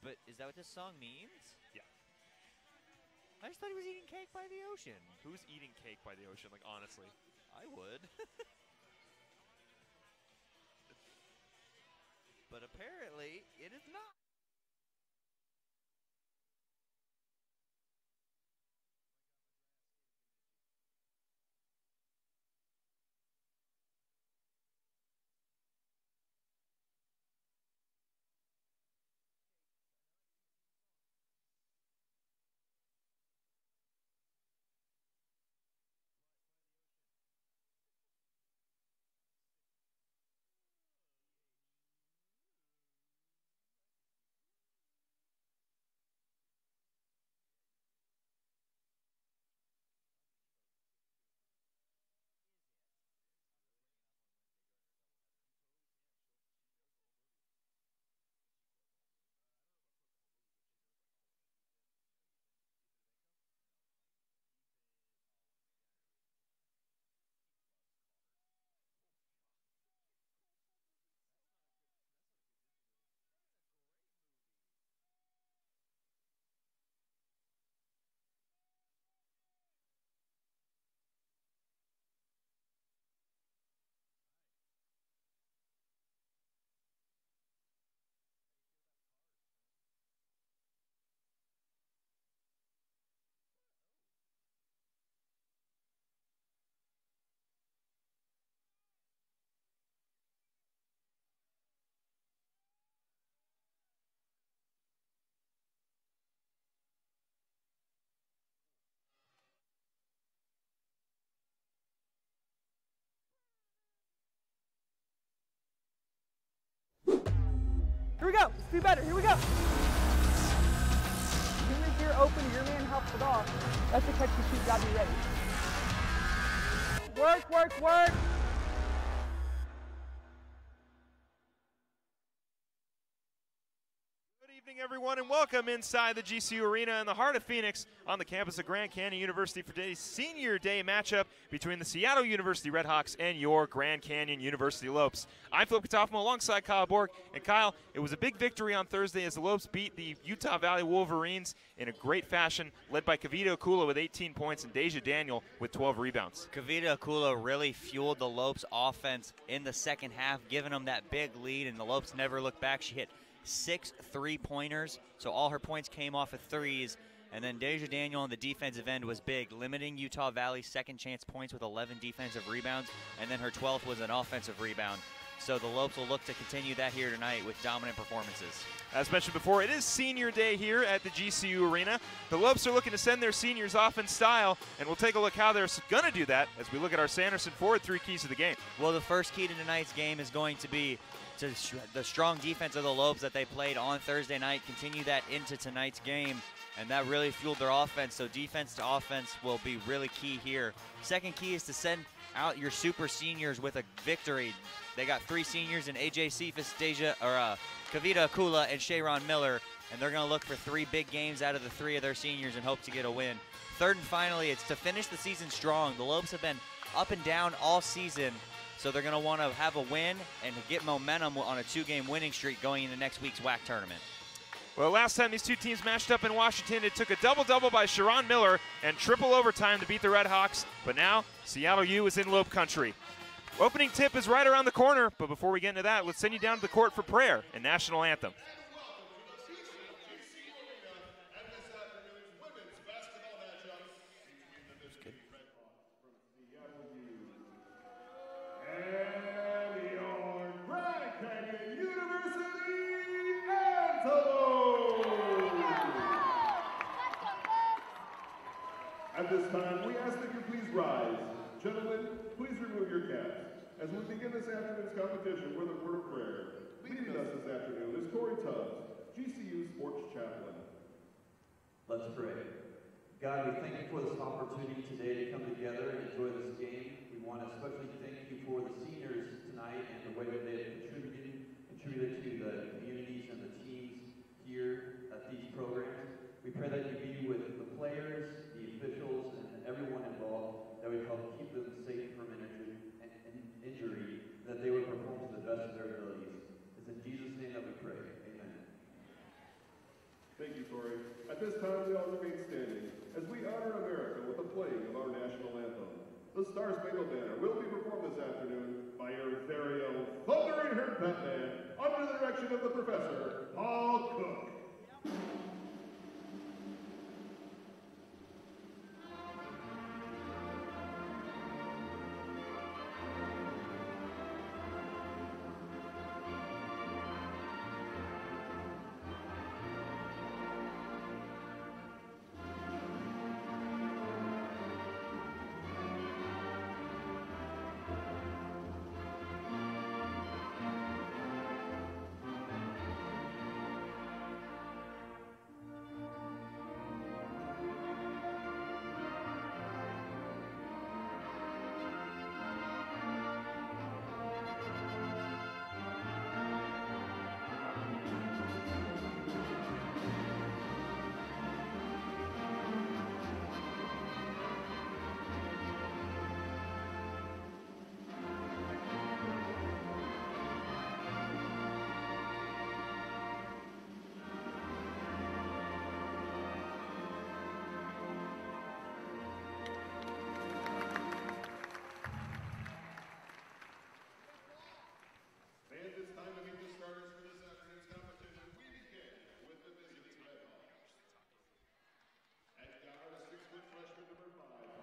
But is that what this song means? Yeah. I just thought he was eating cake by the ocean. Who's eating cake by the ocean, like, honestly? I would. But apparently, it is not. Here we go. Let's do better. Here we go. As soon as you're open, your man helps it off. That's the catch and shoot. Gotta be ready. Work, work, work. Good evening, everyone, and welcome inside the GCU Arena in the heart of Phoenix on the campus of Grand Canyon University for today's Senior Day matchup between the Seattle University Redhawks and your Grand Canyon University Lopes. I'm Philip Katafmo alongside Kyle Borg. And Kyle, it was a big victory on Thursday as the Lopes beat the Utah Valley Wolverines in a great fashion, led by Kavita Akula with 18 points and Deja Daniel with 12 rebounds. Kavita Akula really fueled the Lopes offense in the second half, giving them that big lead, and the Lopes never looked back. She hit 6 3-pointers, so all her points came off of threes. And then Deja Daniel on the defensive end was big, limiting Utah Valley's second chance points with 11 defensive rebounds, and then her 12th was an offensive rebound. So the Lopes will look to continue that here tonight with dominant performances. As mentioned before, it is Senior Day here at the GCU Arena. The Lopes are looking to send their seniors off in style, and we'll take a look how they're going to do that as we look at our Sanderson forward 3 keys to the game. Well, the first key to tonight's game is going to be to the strong defense of the Lopes that they played on Thursday night, continue that into tonight's game, and that really fueled their offense. So defense to offense will be really key here. Second key is to send out your super seniors with a victory. They got 3 seniors in AJ Cephas, Kavita Akula, and Sharon Miller, and they're going to look for 3 big games out of the 3 of their seniors and hope to get a win. Third and finally, it's to finish the season strong. The Lopes have been up and down all season, so they're going to want to have a win and get momentum on a 2-game winning streak going into next week's WAC tournament. Well, last time these 2 teams matched up in Washington, it took a double-double by Sharon Miller and triple overtime to beat the Redhawks, but now Seattle U is in Lope country. Opening tip is right around the corner, but before we get into that, let's send you down to the court for prayer and national anthem. At this time, we ask that you please rise. Gentlemen, please remove your caps. As we begin this afternoon's competition with a word of prayer, leading us this afternoon is Corey Tubbs, GCU Sports Chaplain. Let's pray. God, we thank you for this opportunity today to come together and enjoy this game. We want to especially thank you for the seniors tonight and the way that they have contributed to the communities and the teams here at these programs. We pray that you be with the players, the officials, and everyone involved, that would help keep them safe from injury, that they would perform to the best of their abilities. It's in Jesus' name that we pray. Amen. At this time, we all remain standing as we honor America with the playing of our national anthem. The Star Spangled Banner will be performed this afternoon by your very own Thundering Herd Pep Band under the direction of the Professor, Paul Cook.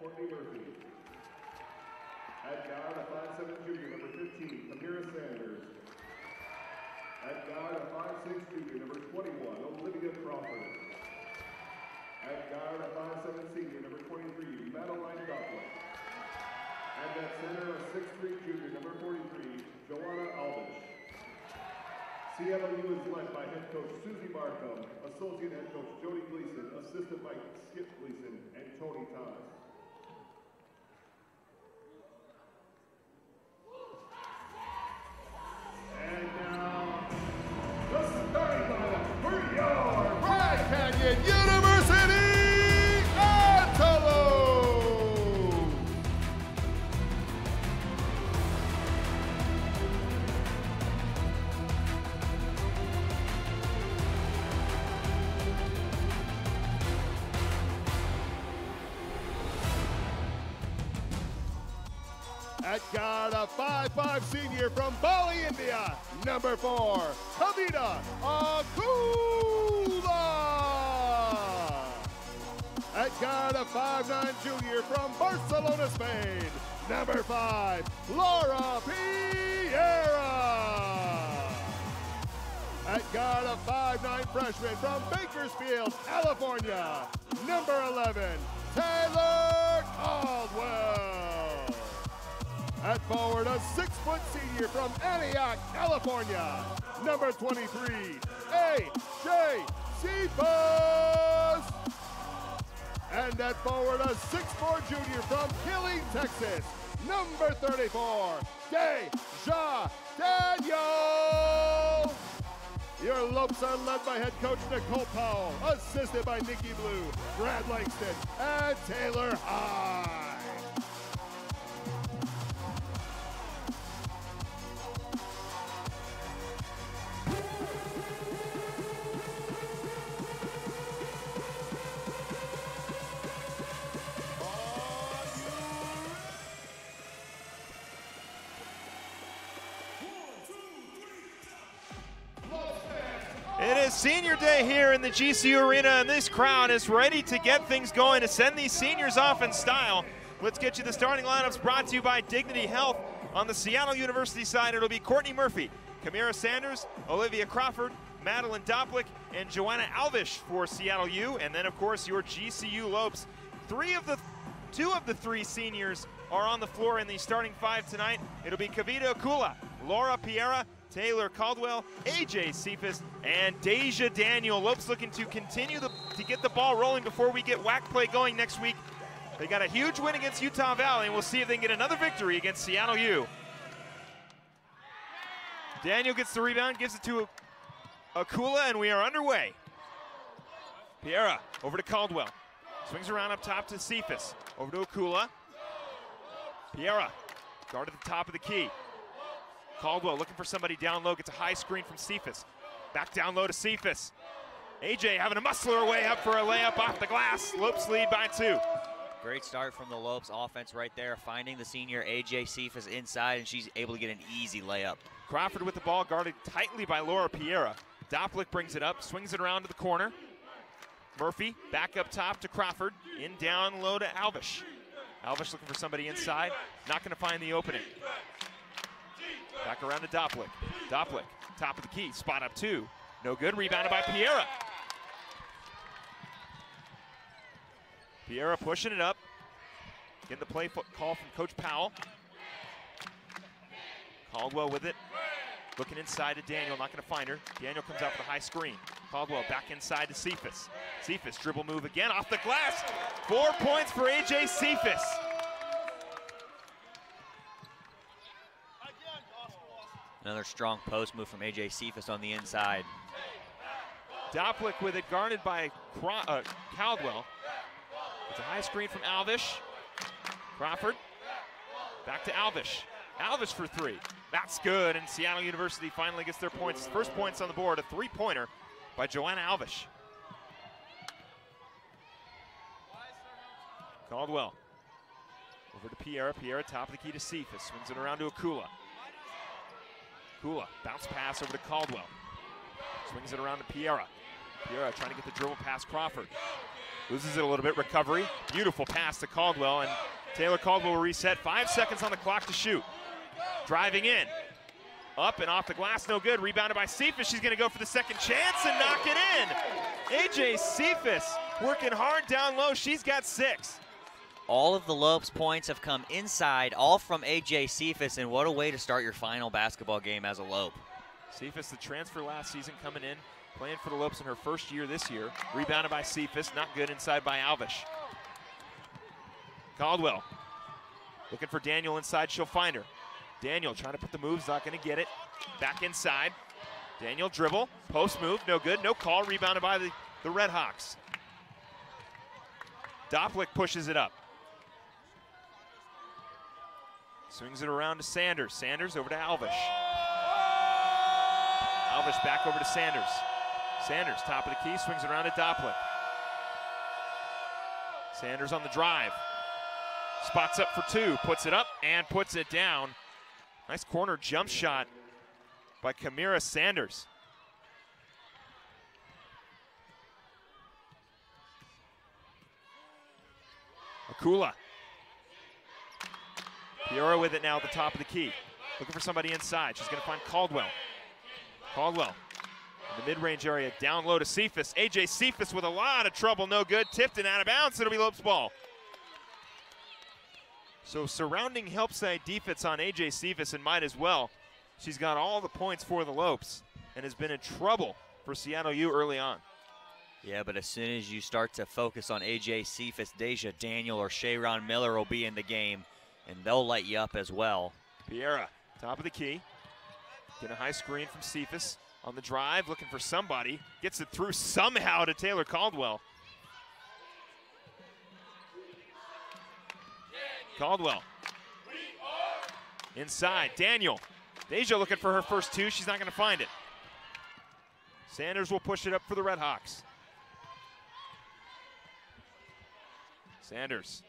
Courtney Murphy. At guard, a 5'7" junior, number 15, Kamira Sanders. At guard, a 5'6" junior, number 21, Olivia Crawford. At guard, a 5'7" senior, number 23, Madeline Doppler. And at center, a 6'3" junior, number 43, Joanna Aldish. Seattle U is led by head coach Susie Markham, associate head coach Jody Gleason, assistant by Skip Gleason, and Tony Todd. And now, the starting lineup for your Grand Canyon University Antelope! At guard, a 5'5" senior from Bali, India, number 4, Kavita Akula. At guard, a 5'9" junior from Barcelona, Spain, number 5, Laura Piera. At guard, a 5'9" freshman from Bakersfield, California, number 11, Taylor Caldwell. At forward, a 6-foot senior from Antioch, California, number 23, A.J. Cephas. And at forward, a 6'4" junior from Killeen, Texas, number 34, Deja Daniel. Your Lopes are led by head coach Nicole Powell, assisted by Nikki Blue, Brad Langston, and Taylor High. It is senior day here in the GCU Arena, and this crowd is ready to get things going to send these seniors off in style. Let's get you the starting lineups brought to you by Dignity Health. On the Seattle University side, it'll be Courtney Murphy, Kamira Sanders, Olivia Crawford, Madeline Doplick, and Joanna Alvish for Seattle U. And then, of course, your GCU Lopes. Two of the three seniors are on the floor in the starting five tonight. It'll be Kavita Akula, Laura Piera, Taylor Caldwell, AJ Cephas, and Deja Daniel. Lopes looking to continue to get the ball rolling before we get WAC play going next week. They got a huge win against Utah Valley, and we'll see if they can get another victory against Seattle U. Daniel gets the rebound, gives it to Akula, and we are underway. Piera over to Caldwell. Swings around up top to Cephas. Over to Akula. Piera, guard at the top of the key. Caldwell looking for somebody down low, gets a high screen from Cephas. Back down low to Cephas. AJ having to muscle her way up for a layup off the glass. Lopes lead by 2. Great start from the Lopes offense right there, finding the senior AJ Cephas inside, and she's able to get an easy layup. Crawford with the ball, guarded tightly by Laura Piera. Doplick brings it up, swings it around to the corner. Murphy back up top to Crawford, in down low to Alvish. Alvish looking for somebody inside, not going to find the opening. Back around to Doplick. Doplick, top of the key, spot up 2. No good, rebounded by Piera. Piera pushing it up. Getting the play call from Coach Powell. Caldwell with it. Looking inside to Daniel, not going to find her. Daniel comes out with a high screen. Caldwell back inside to Cephas. Cephas dribble move again off the glass. 4 points for AJ Cephas. Another strong post move from AJ Cephas on the inside. Doplick with it, guarded by Caldwell. It's a high screen from Alvish. Crawford, back to Alvish. Alvish for 3. That's good, and Seattle University finally gets their points. First points on the board, a 3-pointer by Joanna Alvish. Caldwell over to Piera. Piera top of the key to Cephas. Swings it around to Akula. Akula, bounce pass over to Caldwell. Swings it around to Piera. Piera trying to get the dribble past Crawford. Loses it a little bit, recovery. Beautiful pass to Caldwell, and Taylor Caldwell will reset. 5 seconds on the clock to shoot. Driving in. Up and off the glass, no good. Rebounded by Cephas. She's going to go for the second chance and knock it in. AJ Cephas working hard down low. She's got 6. All of the Lopes points have come inside, all from AJ Cephas, and what a way to start your final basketball game as a Lope. Cephas, the transfer last season, coming in, playing for the Lopes in her first year this year. Rebounded by Cephas, not good inside by Alvish. Caldwell looking for Daniel inside, she'll find her. Daniel trying to put the moves, not going to get it. Back inside. Daniel dribble, post move, no good, no call. Rebounded by the Red Hawks. Doplick pushes it up. Swings it around to Sanders. Sanders over to Alvish. Alvish back over to Sanders. Sanders, top of the key, swings it around to Doplick. Sanders on the drive. Spots up for 2, puts it up and puts it down. Nice corner jump shot by Kamira Sanders. Akula. Piera with it now at the top of the key. Looking for somebody inside. She's going to find Caldwell. Caldwell in the mid-range area, down low to Cephas. AJ Cephas with a lot of trouble, no good. Tipped and out of bounds. It'll be Lopes ball. So surrounding help side defense on AJ Cephas, and might as well. She's got all the points for the Lopes and has been in trouble for Seattle U early on. Yeah, but as soon as you start to focus on AJ Cephas, Deja Daniel or Shayron Miller will be in the game, and they'll light you up as well. Piera, top of the key. Get a high screen from Cephas on the drive, looking for somebody. Gets it through somehow to Taylor Caldwell. Caldwell. Inside, Daniel. Deja looking for her first 2. She's not going to find it. Sanders will push it up for the Red Hawks. Sanders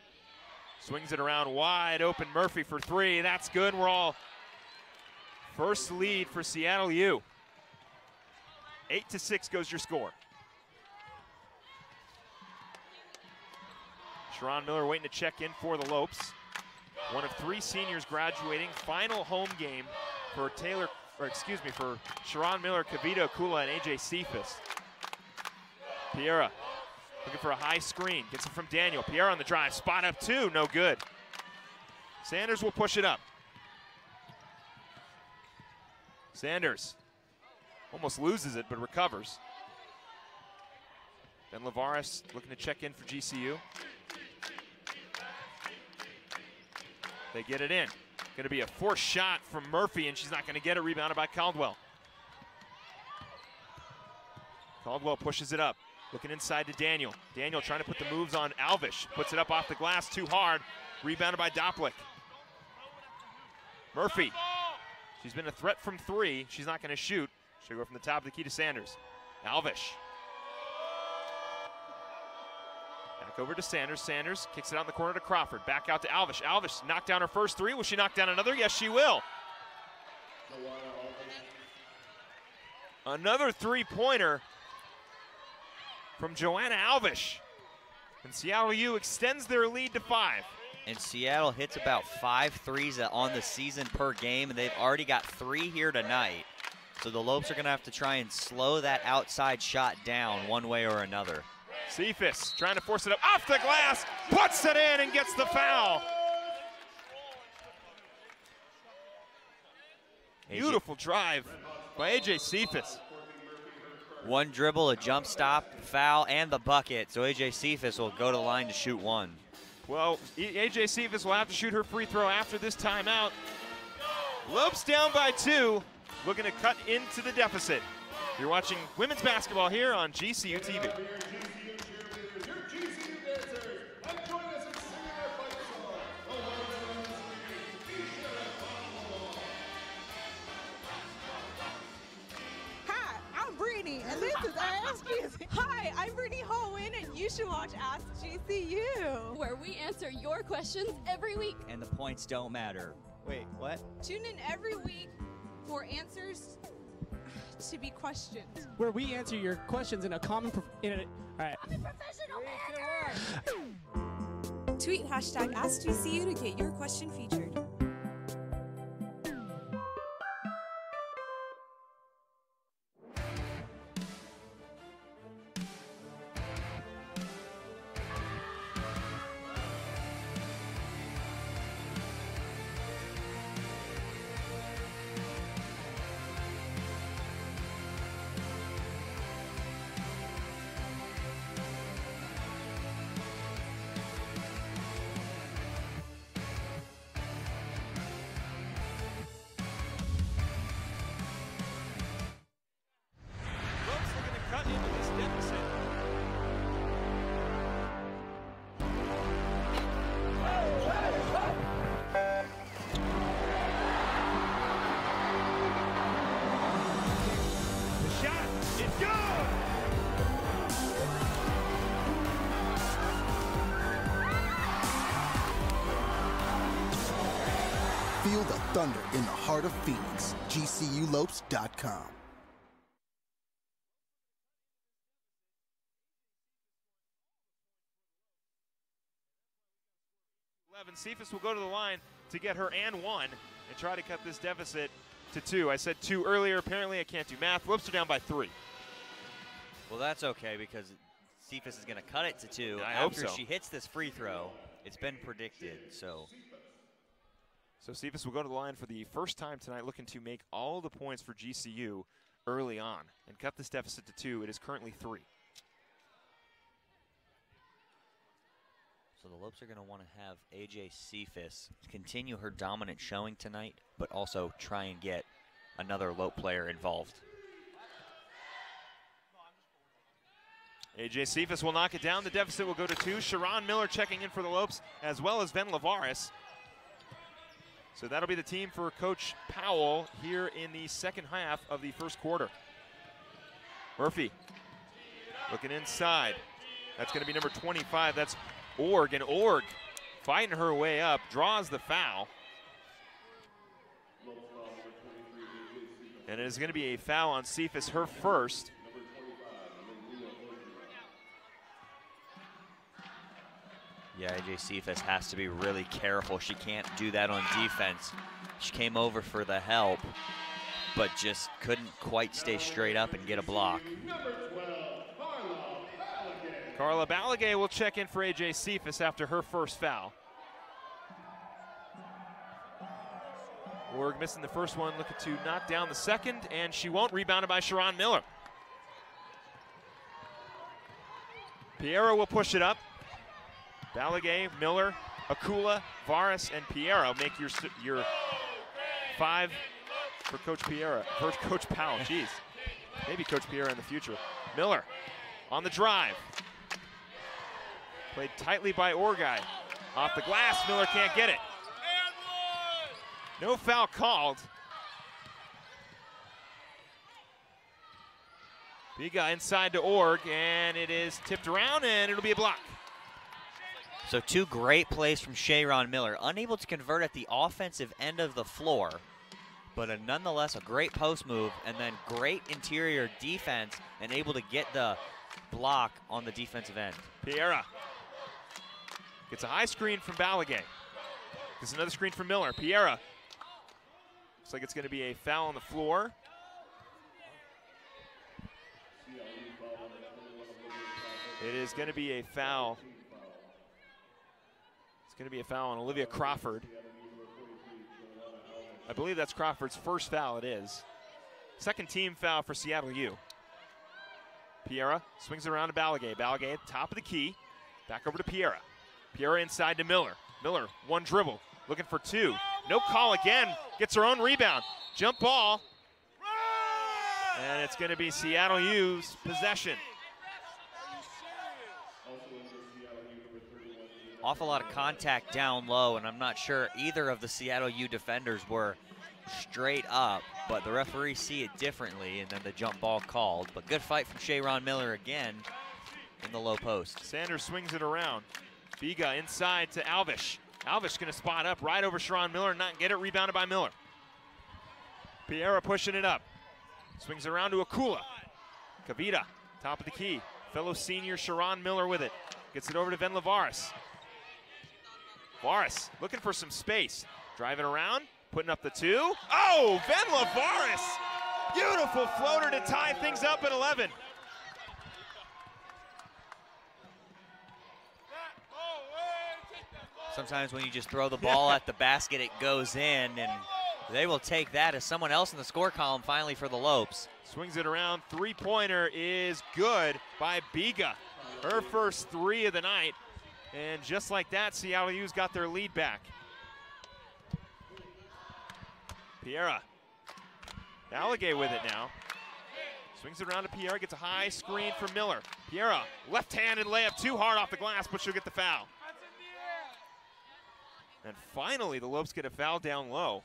swings it around wide open. Murphy for 3. That's good. We're all first lead for Seattle U. 8-6 goes your score. Sharon Miller waiting to check in for the Lopes. One of 3 seniors graduating. Final home game for for Sharon Miller, Kavita Akula, and AJ Cephas. Piera looking for a high screen. Gets it from Daniel. Piera on the drive. Spot up 2. No good. Sanders will push it up. Sanders almost loses it, but recovers. Ben Lavaris looking to check in for GCU. They get it in. Going to be a forced shot from Murphy, and she's not going to get it. Rebounded by Caldwell. Caldwell pushes it up. Looking inside to Daniel. Daniel trying to put the moves on Alvish. Puts it up off the glass too hard. Rebounded by Doplick. Murphy. She's been a threat from 3. She's not going to shoot. She'll go from the top of the key to Sanders. Alvish. Back over to Sanders. Sanders kicks it out in the corner to Crawford. Back out to Alvish. Alvish knocked down her first three. Will she knock down another? Yes, she will. Another three-pointer from Joanna Alvish. And Seattle U extends their lead to 5. And Seattle hits about 5 threes on the season per game, and they've already got 3 here tonight. So the Lopes are going to have to try and slow that outside shot down one way or another. Cephas trying to force it up off the glass, puts it in and gets the foul. Beautiful drive by A.J. Cephas. One dribble, a jump stop, foul, and the bucket. So A.J. Cephas will go to the line to shoot 1. Well, A.J. Cephas will have to shoot her free throw after this timeout. Lopes down by 2, looking to cut into the deficit. You're watching women's basketball here on GCU TV. And this is Ask GCU. Hi, I'm Brittany Holwyn, and you should watch Ask GCU, where we answer your questions every week. And the points don't matter. Wait, what? Tune in every week for answers to be questioned. Where we answer your questions in a common. All right. I'm a professional hacker. Tweet hashtag AskGCU to get your question featured. Feel the thunder in the heart of Phoenix. GCULopes.com. Cephas will go to the line to get her and 1 and try to cut this deficit to 2. I said 2 earlier. Apparently I can't do math. Lopes are down by 3. Well, that's okay because Cephas is going to cut it to 2 I hope after so. she hits this free throw. It's been predicted, so Cephas will go to the line for the first time tonight, looking to make all the points for GCU early on and cut this deficit to 2. It is currently 3. So the Lopes are going to want to have A.J. Cephas continue her dominant showing tonight, but also try and get another Lope player involved. A.J. Cephas will knock it down. The deficit will go to 2. Sharon Miller checking in for the Lopes, as well as Ben Lavaris. So that'll be the team for Coach Powell here in the second half of the first quarter. Murphy looking inside. That's going to be number 25. That's Org, and Org fighting her way up, draws the foul. And it is going to be a foul on Cephas, her first. Yeah, A.J. Cephas has to be really careful. She can't do that on defense. She came over for the help, but just couldn't quite stay straight up and get a block. Carla Balagay will check in for A.J. Cephas after her first foul. Org missing the first one, looking to knock down the second, and she won't. Rebounded by Sharon Miller. Piero will push it up. Balagay, Miller, Akula, Varis, and Piero make your 5 for Coach Piero, for Coach Powell. Jeez, maybe Coach Piero in the future. Miller on the drive. Played tightly by Orgai. Off the glass, Miller can't get it. No foul called. Biga inside to Org, and it is tipped around, and it'll be a block. So 2 great plays from Sharon Miller, unable to convert at the offensive end of the floor, but nonetheless a great post move, and then great interior defense and able to get the block on the defensive end. Piera gets a high screen from Balagay. Gets another screen from Miller. Piera. Looks like it's going to be a foul on the floor. It is going to be a foul. It's going to be a foul on Olivia Crawford. I believe that's Crawford's first foul. It is. Second team foul for Seattle U. Piera swings it around to Balagay. Balagay at the top of the key. Back over to Piera. Piera inside to Miller. Miller, 1 dribble, looking for 2. No call again. Gets her own rebound. Jump ball. And it's going to be Seattle U's possession. Awful lot of contact down low, and I'm not sure either of the Seattle U defenders were straight up, but the referees see it differently, and then the jump ball called. But good fight from Sharon Miller again in the low post. Sanders swings it around. Biga inside to Alvish. Alvish going to spot up right over Sharon Miller and not get it. Rebounded by Miller. Piera pushing it up. Swings it around to Akula. Kavita, top of the key. Fellow senior Sharon Miller with it. Gets it over to Venla Varis. Varis looking for some space. Driving around, putting up the 2. Oh, Venla Varis! Beautiful floater to tie things up at 11. Sometimes when you just throw the ball at the basket, it goes in, and they will take that as someone else in the score column finally for the Lopes. Swings it around. 3-pointer is good by Biga. Her first 3 of the night. And just like that, Seattle U's got their lead back. Piera. Balagay with it now. Swings it around to Piera, gets a high screen for Miller. Piera, left-handed layup, too hard off the glass, but she'll get the foul. And finally, the Lopes get a foul down low.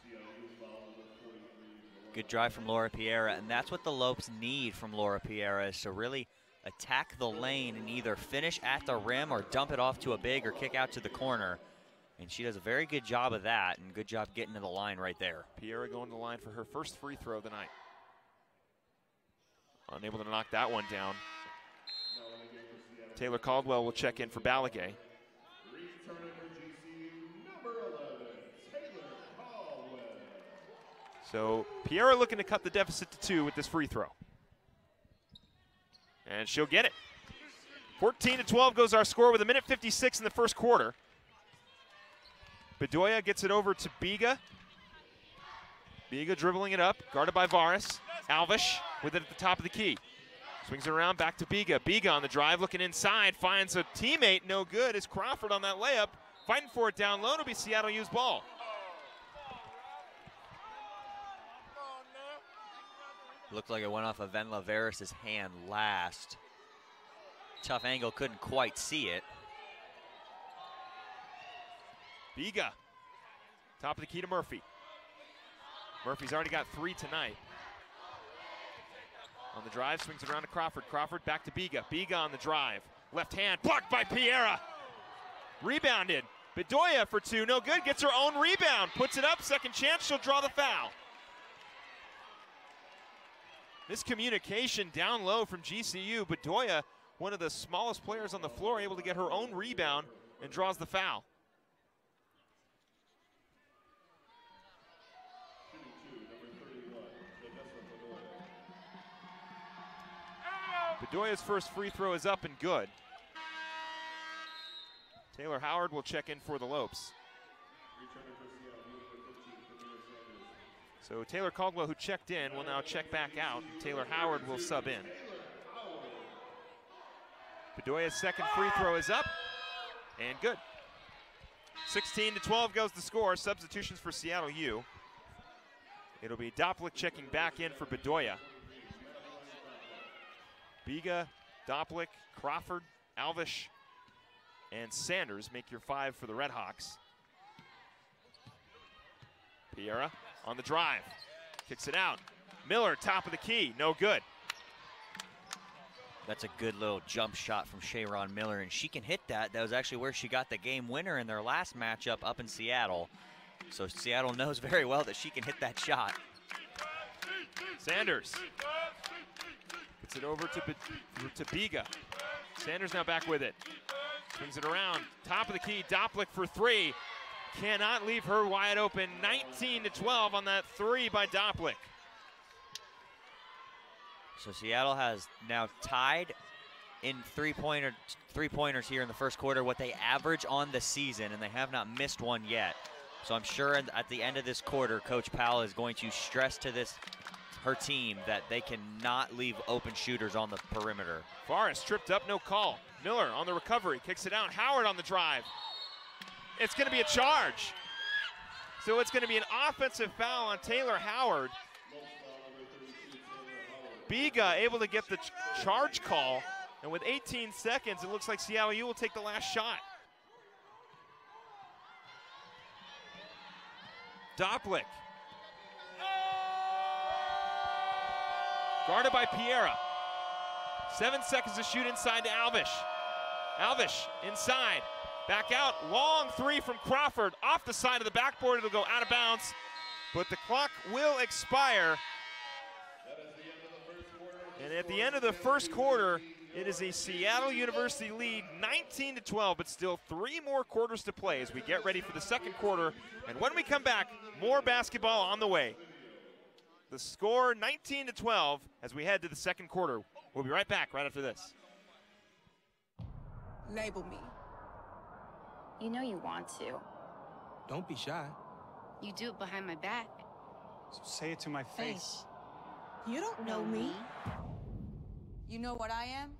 Good drive from Laura Piera, and that's what the Lopes need from Laura Piera, is to really attack the lane and either finish at the rim or dump it off to a big or kick out to the corner. And she does a very good job of that, and good job getting to the line right there. Piera going to the line for her first free throw of the night. Unable to knock that one down. Taylor Caldwell will check in for Balagay. So Piera looking to cut the deficit to 2 with this free throw. And she'll get it. 14-12 goes our score with 1:56 in the first quarter. Bedoya gets it over to Biga. Biga dribbling it up, guarded by Varis. Alvish with it at the top of the key. Swings it around, back to Biga. Biga on the drive, looking inside, finds a teammate, no good. Is Crawford on that layup. Fighting for it down low. It'll be Seattle U's ball. Looked like it went off of Venla Varis' hand last. Tough angle, couldn't quite see it. Biga, top of the key to Murphy. Murphy's already got 3 tonight. On the drive, swings it around to Crawford. Crawford back to Biga. Biga on the drive. Left hand, blocked by Piera. Rebounded. Bedoya for 2, no good. Gets her own rebound. Puts it up, second chance, she'll draw the foul. Miscommunication down low from GCU. Bedoya, one of the smallest players on the floor, able to get her own rebound and draws the foul. Bedoya's first free throw is up and good. Taylor Howard will check in for the Lopes. So Taylor Caldwell, who checked in, will now check back out. Taylor Howard will sub in. Bedoya's second free throw is up and good. 16-12 goes the score. Substitutions for Seattle U. It'll be Doplick checking back in for Bedoya. Biga, Doplick, Crawford, Alvish, and Sanders make your 5 for the Redhawks. Piera on the drive, kicks it out. Miller, top of the key, no good. That's a good little jump shot from Sharon Miller, and she can hit that. That was actually where she got the game winner in their last matchup up in Seattle. So Seattle knows very well that she can hit that shot. Sanders gets it over to Biga. Sanders now back with it. Swings it around, top of the key, Doplick for three. Cannot leave her wide open. 19-12 on that three by Doplick. So Seattle has now tied in three-pointers here in the first quarter what they average on the season, and they have not missed one yet. So I'm sure at the end of this quarter, Coach Powell is going to stress to her team that they cannot leave open shooters on the perimeter. Forrest tripped up, no call. Miller on the recovery, kicks it out. Howard on the drive. It's going to be a charge. So it's going to be an offensive foul on Taylor Howard. Biga able to get the charge call, and with 18 seconds, it looks like Seattle U will take the last shot. Doplick. Guarded by Piera. 7 seconds to shoot inside to Alvish. Alvish inside. Back out. Long three from Crawford. Off the side of the backboard. It'll go out of bounds. But the clock will expire. And at the end of the first quarter, it is a Seattle University lead, 19-12, but still 3 more quarters to play as we get ready for the second quarter. And when we come back, more basketball on the way. The score 19-12 as we head to the second quarter. We'll be right back right after this. Label me. You know you want to. Don't be shy. You do it behind my back. So say it to my face. You don't know me. You know what I am?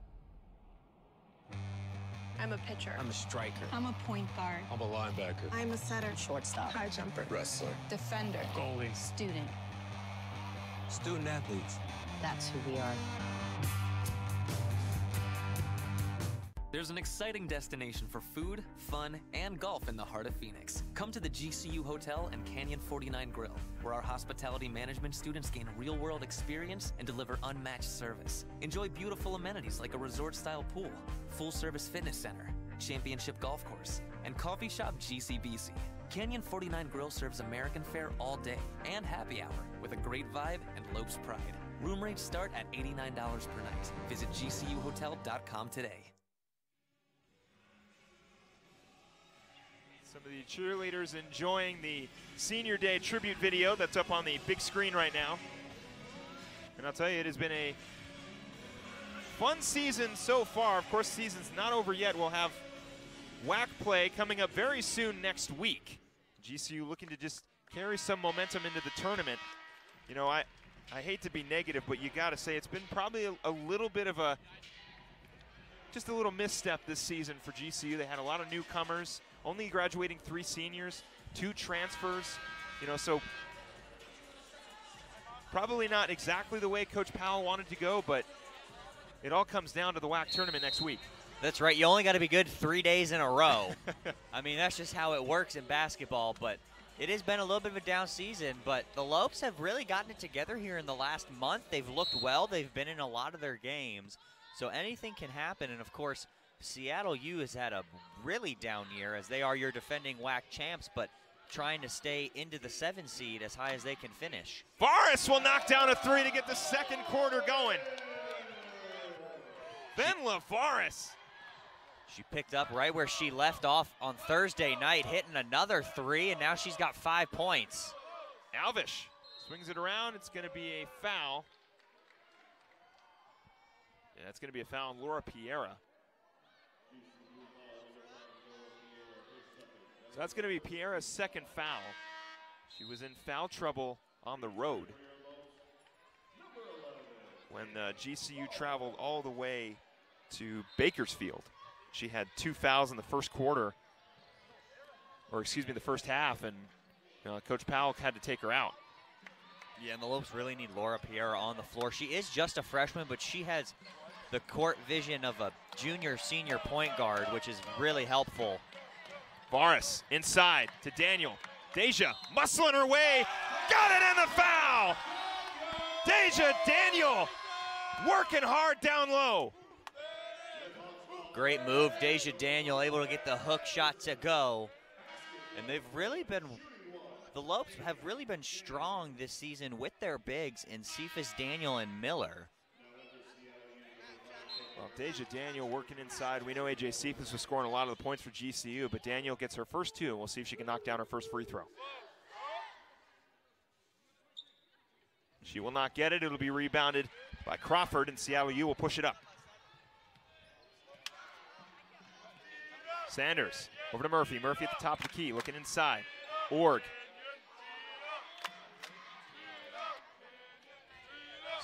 I'm a pitcher. I'm a striker. I'm a point guard. I'm a linebacker. I'm a setter. Shortstop. High jumper. Wrestler. Defender. Goalie. Student. Student athletes. That's who we are. There's an exciting destination for food, fun, and golf in the heart of Phoenix. Come to the GCU Hotel and Canyon 49 Grill, where our hospitality management students gain real-world experience and deliver unmatched service. Enjoy beautiful amenities like a resort-style pool, full-service fitness center, championship golf course, and coffee shop GCBC. Canyon 49 Grill serves American fare all day and happy hour with a great vibe and Lopes pride. Room rates start at $89 per night. Visit GCUHotel.com today. Some of the cheerleaders enjoying the Senior Day tribute video that's up on the big screen right now. And I'll tell you, it has been a fun season so far. Of course, the season's not over yet. We'll have WAC play coming up very soon next week. GCU looking to just carry some momentum into the tournament. You know, I hate to be negative, but you got to say it's been probably a little bit of just a little misstep this season for GCU. They had a lot of newcomers, only graduating 3 seniors, 2 transfers, you know, so probably not exactly the way Coach Powell wanted to go, but it all comes down to the WAC tournament next week. That's right. You only got to be good 3 days in a row. I mean, that's just how it works in basketball, but it has been a little bit of a down season, but the Lopes have really gotten it together here in the last month. They've looked well. They've been in a lot of their games. So anything can happen, and of course, Seattle U has had a really down year as they are your defending WAC champs, but trying to stay into the 7 seed as high as they can finish. Forrest will knock down a 3 to get the second quarter going. Venla Forrest. She picked up right where she left off on Thursday night, hitting another 3, and now she's got 5 points. Alvish swings it around. It's going to be a foul. Yeah, it's going to be a foul on Laura Piera. So that's going to be Piera's second foul. She was in foul trouble on the road when GCU traveled all the way to Bakersfield. She had 2 fouls in the first quarter, or excuse me, the first half, and Coach Powell had to take her out. Yeah, and the Lopes really need Laura Piera on the floor. She is just a freshman, but she has the court vision of a junior, senior point guard, which is really helpful. Varus inside to Daniel. Deja muscling her way, got it in the foul! Deja Daniel working hard down low. Great move. Deja Daniel able to get the hook shot to go. And they've really been, the Lopes have really been strong this season with their bigs in Cephas, Daniel, and Miller. Well, Deja Daniel working inside. We know AJ Cephas was scoring a lot of the points for GCU, but Daniel gets her first 2, and we'll see if she can knock down her first free throw. She will not get it. It'll be rebounded by Crawford, and Seattle U will push it up. Sanders over to Murphy. Murphy at the top of the key, looking inside. Org.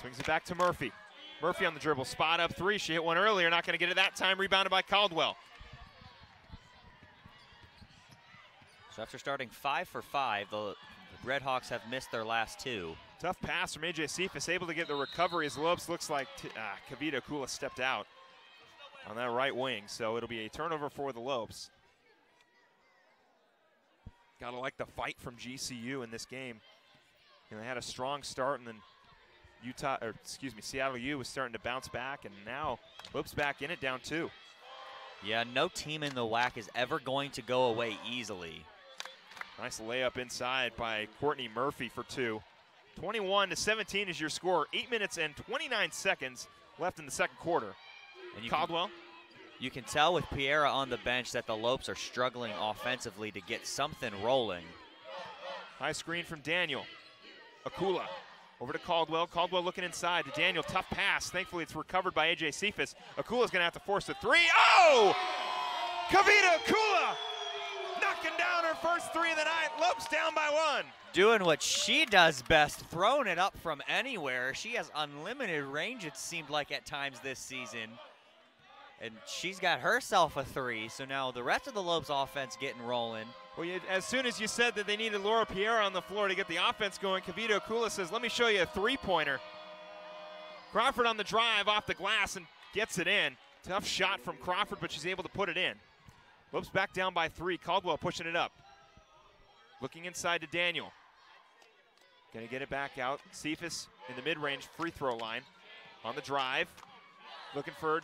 Swings it back to Murphy. Murphy on the dribble, spot up 3. She hit one earlier, not going to get it that time. Rebounded by Caldwell. So after starting 5 for 5, the Redhawks have missed their last 2. Tough pass from AJ Cephas, able to get the recovery as Lopes looks like Kavita Kula stepped out on that right wing, so it'll be a turnover for the Lopes. Gotta like the fight from GCU in this game. You know, they had a strong start, and then Seattle U was starting to bounce back, and now Lopes back in it, down 2. Yeah, no team in the WAC is ever going to go away easily. Nice layup inside by Courtney Murphy for 2. 21-17 is your score. 8 minutes and 29 seconds left in the second quarter. And Caldwell. You can tell with Piera on the bench that the Lopes are struggling offensively to get something rolling. High screen from Daniel. Akula over to Caldwell. Caldwell looking inside to Daniel. Tough pass. Thankfully, it's recovered by AJ Cephas. Akula's going to have to force the 3. Oh! Kavita Akula knocking down her first 3 of the night. Lopes down by 1. Doing what she does best, throwing it up from anywhere. She has unlimited range, it seemed like at times this season. And she's got herself a 3, so now the rest of the Lopes offense getting rolling. Well, as soon as you said that they needed Laura Piera on the floor to get the offense going, Kavita Akula says, let me show you a 3-pointer. Crawford on the drive off the glass and gets it in. Tough shot from Crawford, but she's able to put it in. Lopes back down by 3. Caldwell pushing it up. Looking inside to Daniel. Gonna get it back out. Cephas in the mid-range free throw line. On the drive. Looking for,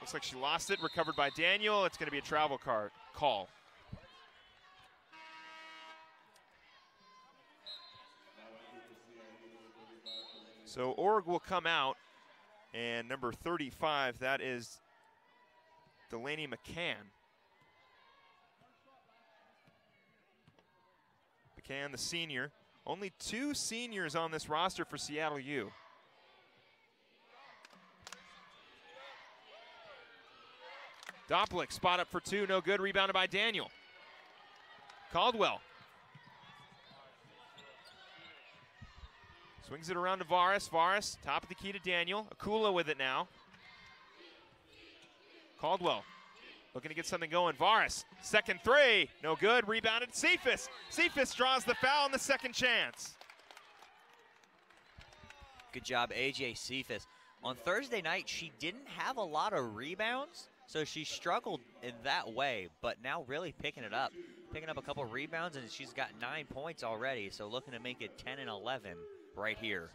looks like she lost it. Recovered by Daniel. It's gonna be a travel call. So Org will come out, and number 35, that is Delaney McCann. McCann, the senior. Only 2 seniors on this roster for Seattle U. Doplick, spot up for 2, no good. Rebounded by Daniel. Caldwell. Swings it around to Varis. Varis, top of the key to Daniel. Akula with it now. Caldwell looking to get something going. Varis, second 3, no good. Rebounded Cephas. Cephas draws the foul on the second chance. Good job, AJ Cephas. On Thursday night, she didn't have a lot of rebounds, so she struggled in that way, but now really picking it up. Picking up a couple rebounds, and she's got 9 points already, so looking to make it 10 and 11 right here.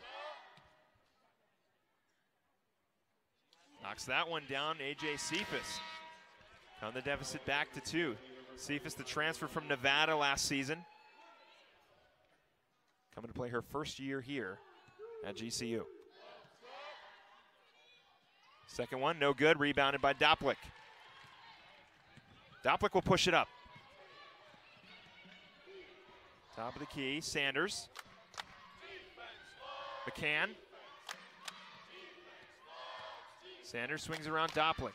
Knocks that one down, AJ Cephas. On the deficit back to 2. Cephas, the transfer from Nevada last season. Coming to play her first year here at GCU. Second one, no good, rebounded by Doplick. Doplick will push it up. Top of the key, Sanders. McCann. Sanders swings around Doplick.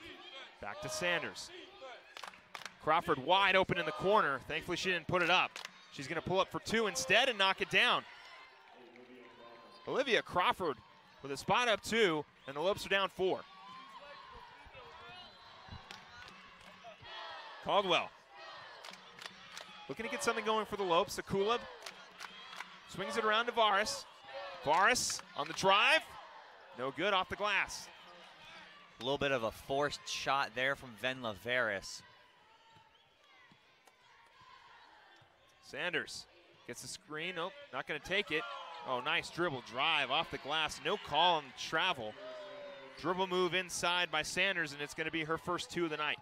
Back to Sanders. Crawford wide open in the corner. Thankfully she didn't put it up. She's gonna pull up for 2 instead and knock it down. Olivia Crawford with a spot up 2, and the Lopes are down 4. Caldwell looking to get something going for the Lopes. Akula swings it around to Varis. Varis on the drive. No good, off the glass. A little bit of a forced shot there from Venla Varis. Sanders gets the screen. Nope, not going to take it. Oh, nice dribble drive off the glass. No call on travel. Dribble move inside by Sanders, and it's going to be her first 2 of the night.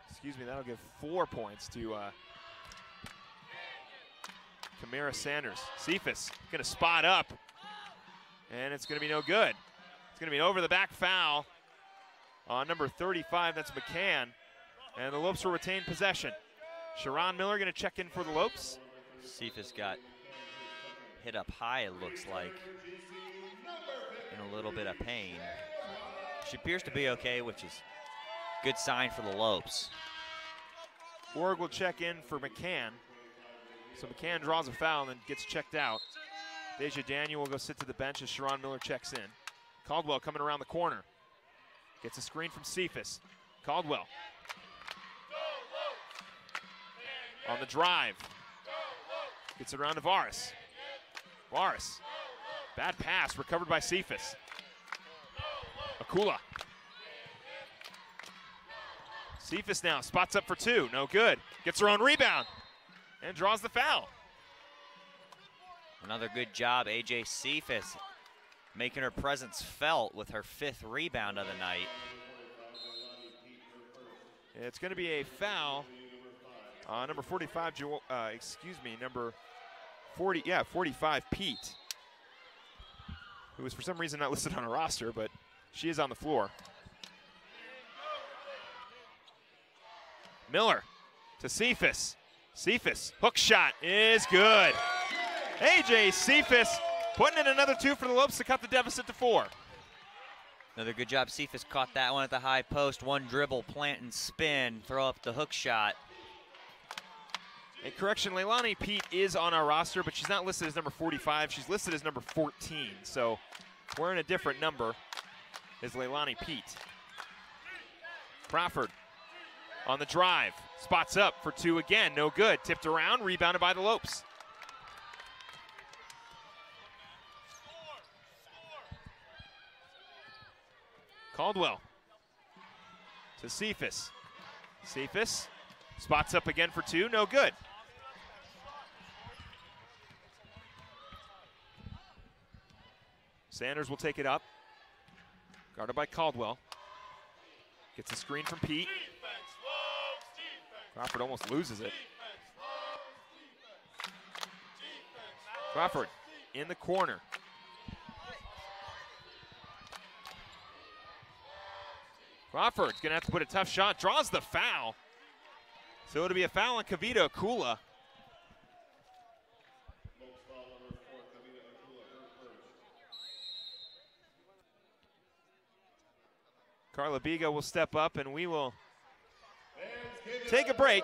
Excuse me, that'll give 4 points to Kamara Sanders. Cephas going to spot up, and it's going to be no good. It's going to be an over-the-back foul on number 35, that's McCann, and the Lopes will retain possession. Sharon Miller going to check in for the Lopes. Cephas got hit up high, it looks like, in a little bit of pain. She appears to be okay, which is a good sign for the Lopes. Org will check in for McCann. So McCann draws a foul and then gets checked out. Deja Daniel will go sit to the bench as Sharon Miller checks in. Caldwell coming around the corner. Gets a screen from Cephas. Caldwell. On the drive. Gets it around to Varis. Varis. Bad pass, recovered by Cephas. Akula. Cephas now spots up for 2, no good. Gets her own rebound and draws the foul. Another good job, AJ Cephas, making her presence felt with her 5th rebound of the night. It's going to be a foul. Number 45, number 45, Pete, who is for some reason not listed on a roster, but she is on the floor. Miller to Cephas. Cephas, hook shot is good. AJ Cephas putting in another 2 for the Lopes to cut the deficit to 4. Another good job. Cephas caught that one at the high post. One dribble, plant and spin, throw up the hook shot. A correction, Leilani Pete is on our roster, but she's not listed as number 45. She's listed as number 14, so wearing a different number is Leilani Pete. Crawford on the drive, spots up for 2 again, no good. Tipped around, rebounded by the Lopes. Caldwell to Cephas. Cephas spots up again for 2, no good. Sanders will take it up, guarded by Caldwell. Gets a screen from Pete. Crawford almost loses it. Crawford in the corner. Crawford's gonna have to put a tough shot, draws the foul. So it'll be a foul on Kavita Akula. Carla Biga will step up and we will take a break.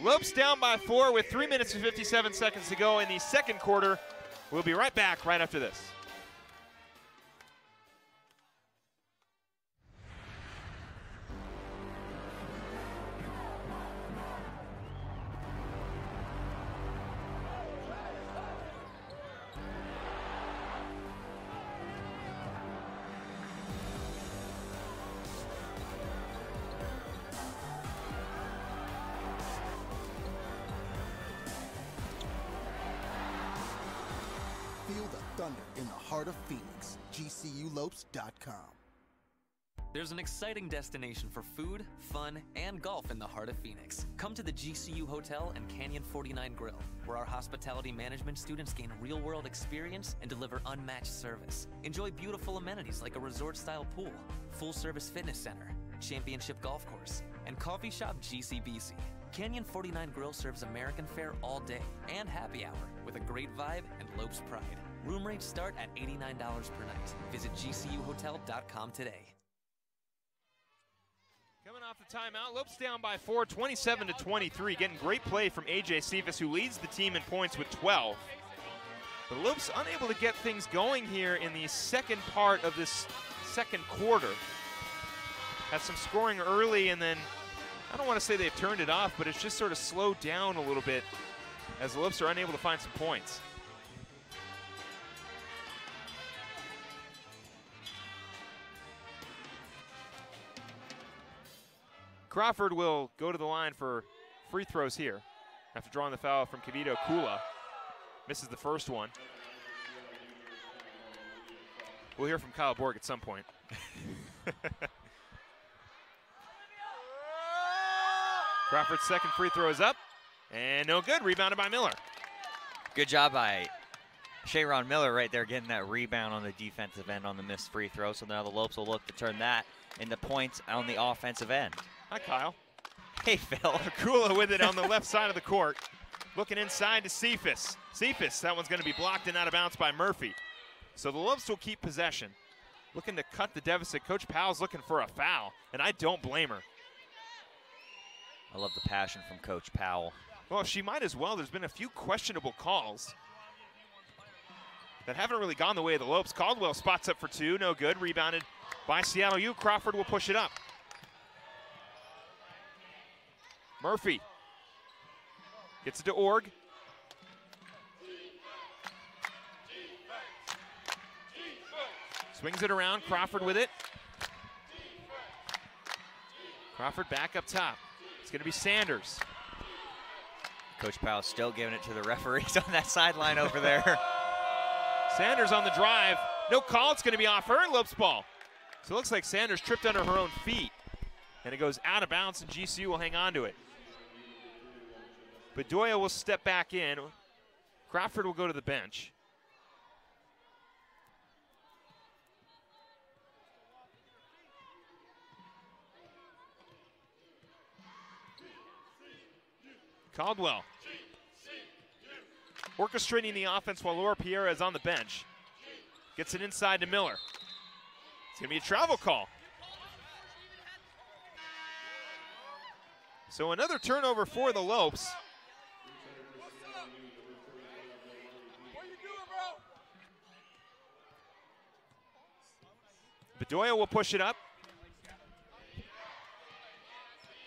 Lopes down by 4 with 3 minutes and 57 seconds to go in the second quarter. We'll be right back right after this. Feel the thunder in the heart of Phoenix. GCULopes.com. There's an exciting destination for food, fun, and golf in the heart of Phoenix. Come to the GCU Hotel and Canyon 49 Grill, where our hospitality management students gain real-world experience and deliver unmatched service. Enjoy beautiful amenities like a resort-style pool, full-service fitness center, championship golf course, and coffee shop GCBC. Canyon 49 Grill serves American fare all day and happy hour with a great vibe and Lopes pride. Room rates start at $89 per night. Visit GCUHotel.com today. Coming off the timeout, Lopes down by 4, 27-23. Getting great play from AJ Cephas, who leads the team in points with 12. But Lopes unable to get things going here in the second part of this second quarter. Had some scoring early, and then I don't want to say they've turned it off, but it's just sort of slowed down a little bit as the Lopes are unable to find some points. Crawford will go to the line for free throws here after drawing the foul from Kavita Akula. Misses the first one. We'll hear from Kyle Borg at some point. Crawford's second free throw is up, and no good. Rebounded by Miller. Good job by Sharon Miller right there, getting that rebound on the defensive end on the missed free throw. So now the Lopes will look to turn that into points on the offensive end. Hi, Kyle. Hey, Phil. Kula with it on the left side of the court. Looking inside to Cephas. Cephas, that one's going to be blocked and out of bounds by Murphy. So the Lopes will keep possession. Looking to cut the deficit. Coach Powell's looking for a foul, and I don't blame her. I love the passion from Coach Powell. Well, she might as well. There's been a few questionable calls that haven't really gone the way of the Lopes. Caldwell spots up for two, no good. Rebounded by Seattle U. Crawford will push it up. Murphy gets it to Org. Swings it around, Crawford with it. Crawford back up top. It's going to be Sanders. Coach Powell still giving it to the referees on that sideline over there. Sanders on the drive. No call. It's going to be off her. Lopes ball. So it looks like Sanders tripped under her own feet. And it goes out of bounds, and GCU will hang on to it. Bedoya will step back in. Crawford will go to the bench. Caldwell orchestrating the offense while Laura Pierre is on the bench. Gets it inside to Miller. It's going to be a travel call. So another turnover for the Lopes. Bedoya will push it up.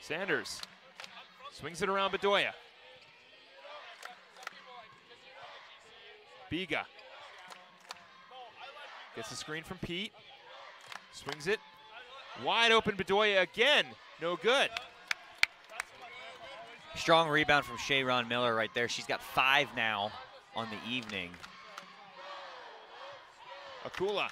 Sanders swings it around Bedoya. Biga gets the screen from Pete. Swings it. Wide open Bedoya again. No good. Strong rebound from Sharon Miller right there. She's got 5 now on the evening. Akula.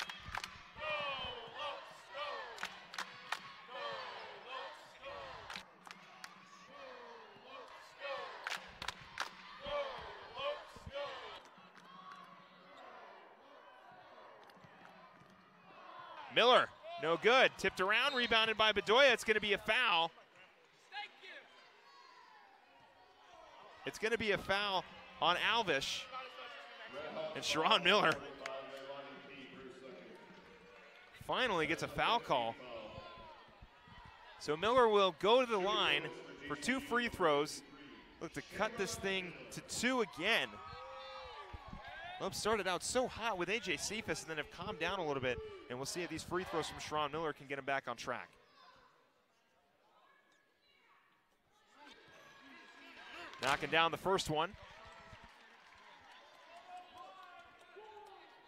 Miller, no good. Tipped around, rebounded by Bedoya. It's going to be a foul. It's going to be a foul on Alvish. And Sharon Miller finally gets a foul call. So Miller will go to the line for 2 free throws. Look to cut this thing to 2 again. Lopes started out so hot with AJ Cephas and then have calmed down a little bit. And we'll see if these free throws from Sharon Miller can get him back on track. Knocking down the first one.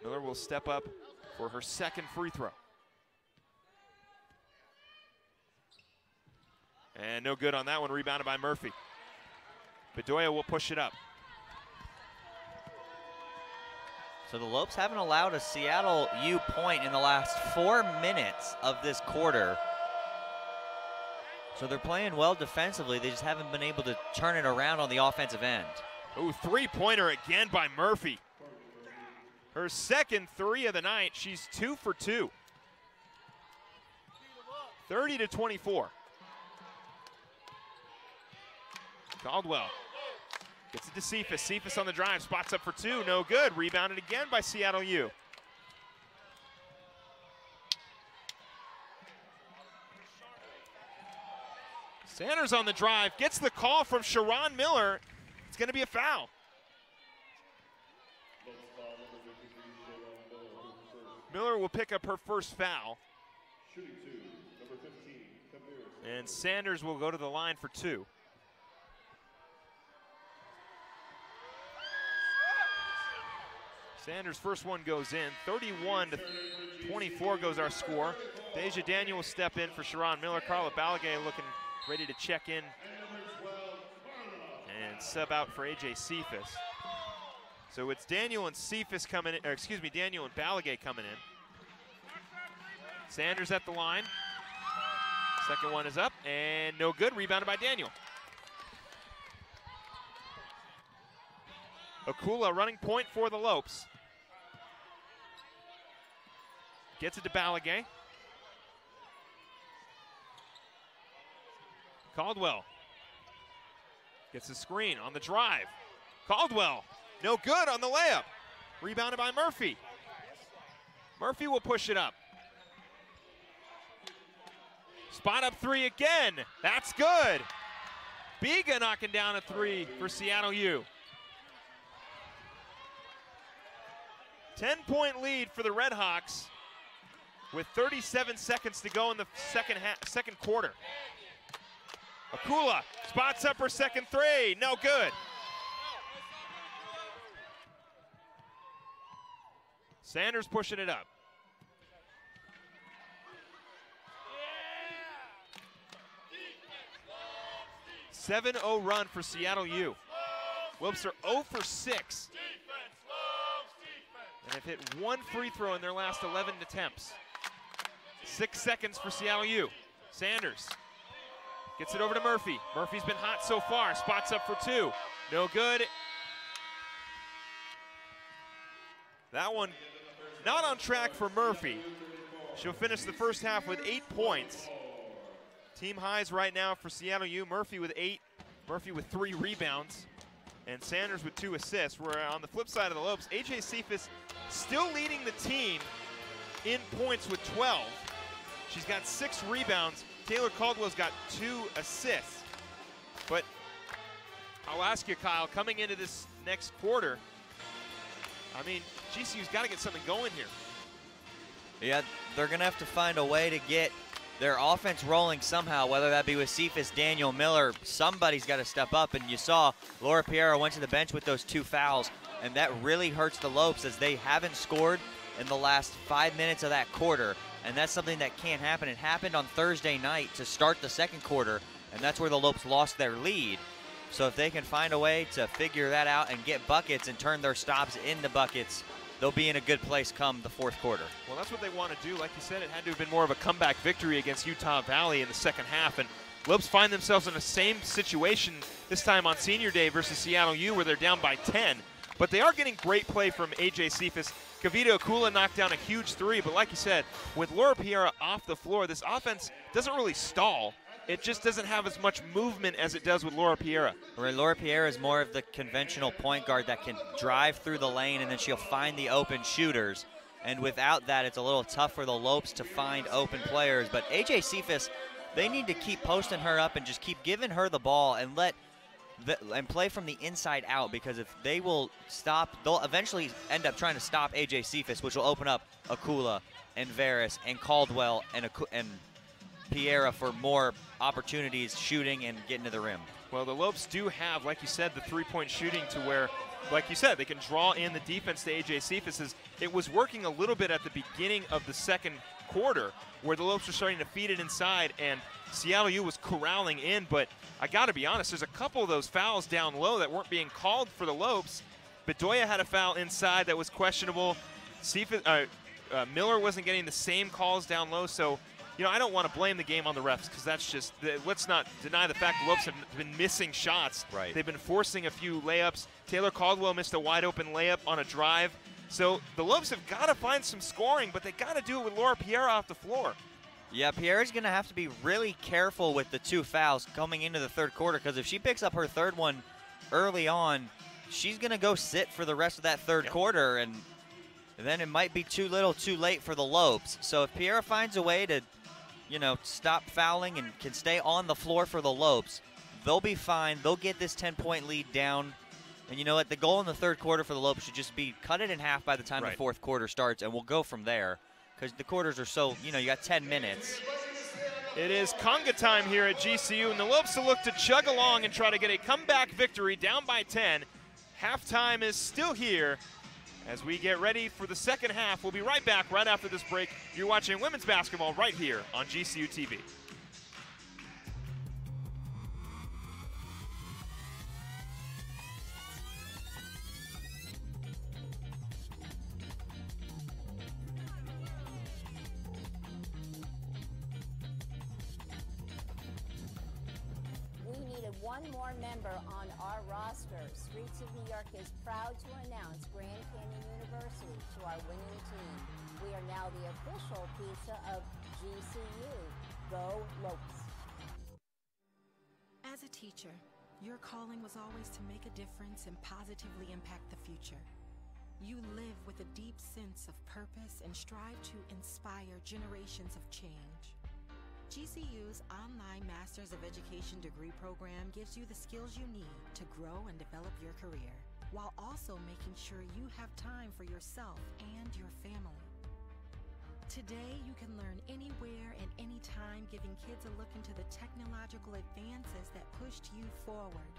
Miller will step up for her second free throw. And no good on that one, rebounded by Murphy. Bedoya will push it up. So the Lopes haven't allowed a Seattle U point in the last 4 minutes of this quarter. So they're playing well defensively. They just haven't been able to turn it around on the offensive end. Ooh, 3-pointer again by Murphy. Her second 3 of the night. She's 2 for 2. 30-24. Caldwell gets it to Cephas. Cephas on the drive, spots up for 2, no good. Rebounded again by Seattle U. Sanders on the drive, gets the call from Sharon Miller. It's going to be a foul. Miller will pick up her first foul. And Sanders will go to the line for 2. Sanders' first one goes in. 31-24 goes our score. Deja Daniel will step in for Sharon Miller. Carla Balagay looking ready to check in and sub out for AJ Cephas. So it's Daniel and Cephas coming in, or excuse me, Daniel and Balagay coming in. Sanders at the line. Second one is up and no good. Rebounded by Daniel. Akula running point for the Lopes. Gets it to Balagay. Caldwell gets the screen on the drive. Caldwell, no good on the layup. Rebounded by Murphy. Murphy will push it up. Spot up three again. That's good. Biga knocking down a three for Seattle U. 10-point lead for the Redhawks with 37 seconds to go in the second quarter. Akula spots up her second three. No good. Sanders pushing it up. 7-0 run for Seattle U. Lopes are 0 for 6. And have hit one free throw in their last 11 attempts. 6 seconds for Seattle U. Sanders gets it over to Murphy. Murphy's been hot so far. Spots up for two. No good. That one not on track for Murphy. She'll finish the first half with 8 points. Team highs right now for Seattle U. Murphy with 8. Murphy with 3 rebounds. And Sanders with 2 assists. Where on the flip side of the Lopes, AJ Cephas still leading the team in points with 12. She's got 6 rebounds. Taylor Caldwell's got 2 assists. But I'll ask you, Kyle, coming into this next quarter, I mean, GCU's got to get something going here. Yeah, they're going to have to find a way to get their offense rolling somehow, whether that be with Cephas, Daniel, Miller. Somebody's got to step up, and you saw Laura Piera went to the bench with those 2 fouls, and that really hurts the Lopes as they haven't scored in the last 5 minutes of that quarter, and that's something that can't happen. It happened on Thursday night to start the second quarter, and that's where the Lopes lost their lead. So if they can find a way to figure that out and get buckets and turn their stops into buckets, they'll be in a good place come the fourth quarter. Well, that's what they want to do. Like you said, it had to have been more of a comeback victory against Utah Valley in the second half. And Lopes find themselves in the same situation this time on Senior Day versus Seattle U, where they're down by 10. But they are getting great play from AJ Cephas. Kavita Akula knocked down a huge 3. But like you said, with Laura Piera off the floor, this offense doesn't really stall. It just doesn't have as much movement as it does with Laura Piera. Where Laura Piera is more of the conventional point guard that can drive through the lane and then she'll find the open shooters. And without that, it's a little tough for the Lopes to find open players. But AJ Cephas, they need to keep posting her up and just keep giving her the ball and and play from the inside out, because if they will stop, they'll eventually end up trying to stop AJ Cephas, which will open up Akula and Veris and Caldwell and Piera for more opportunities shooting and getting to the rim. Well, the Lopes do have, like you said, the three-point shooting to where, like you said, they can draw in the defense to AJ Cephas. It was working a little bit at the beginning of the second quarter where the Lopes were starting to feed it inside and Seattle U was corralling in, but I got to be honest, there's a couple of those fouls down low that weren't being called for the Lopes. Bedoya had a foul inside that was questionable. Cephas, Miller wasn't getting the same calls down low, so you know, I don't want to blame the game on the refs because that's just, let's not deny the fact the Lopes have been missing shots. Right. They've been forcing a few layups. Taylor Caldwell missed a wide open layup on a drive. So the Lopes have got to find some scoring, but they got to do it with Laura Piera off the floor. Yeah, Piera's going to have to be really careful with the 2 fouls coming into the third quarter, because if she picks up her third one early on, she's going to go sit for the rest of that third quarter, and then it might be too little too late for the Lopes. So if Piera finds a way to, you know, stop fouling and can stay on the floor for the Lopes, they'll be fine. They'll get this 10-point lead down. And you know what? The goal in the third quarter for the Lopes should just be cut it in half by the time the fourth quarter starts, and we'll go from there. Because the quarters are so, you know, you got 10 minutes. It is conga time here at GCU, and the Lopes will look to chug along and try to get a comeback victory down by 10. Halftime is still here as we get ready for the second half. We'll be right back right after this break. You're watching women's basketball right here on GCU TV. one more member on our roster. Streets of New York is proud to announce Grand Canyon University to our winning team. We are now the official pizza of GCU. Go Lopes. As a teacher, your calling was always to make a difference and positively impact the future. You live with a deep sense of purpose and strive to inspire generations of change. GCU's online Masters of Education degree program gives you the skills you need to grow and develop your career, while also making sure you have time for yourself and your family. Today, you can learn anywhere and anytime, giving kids a look into the technological advances that pushed you forward.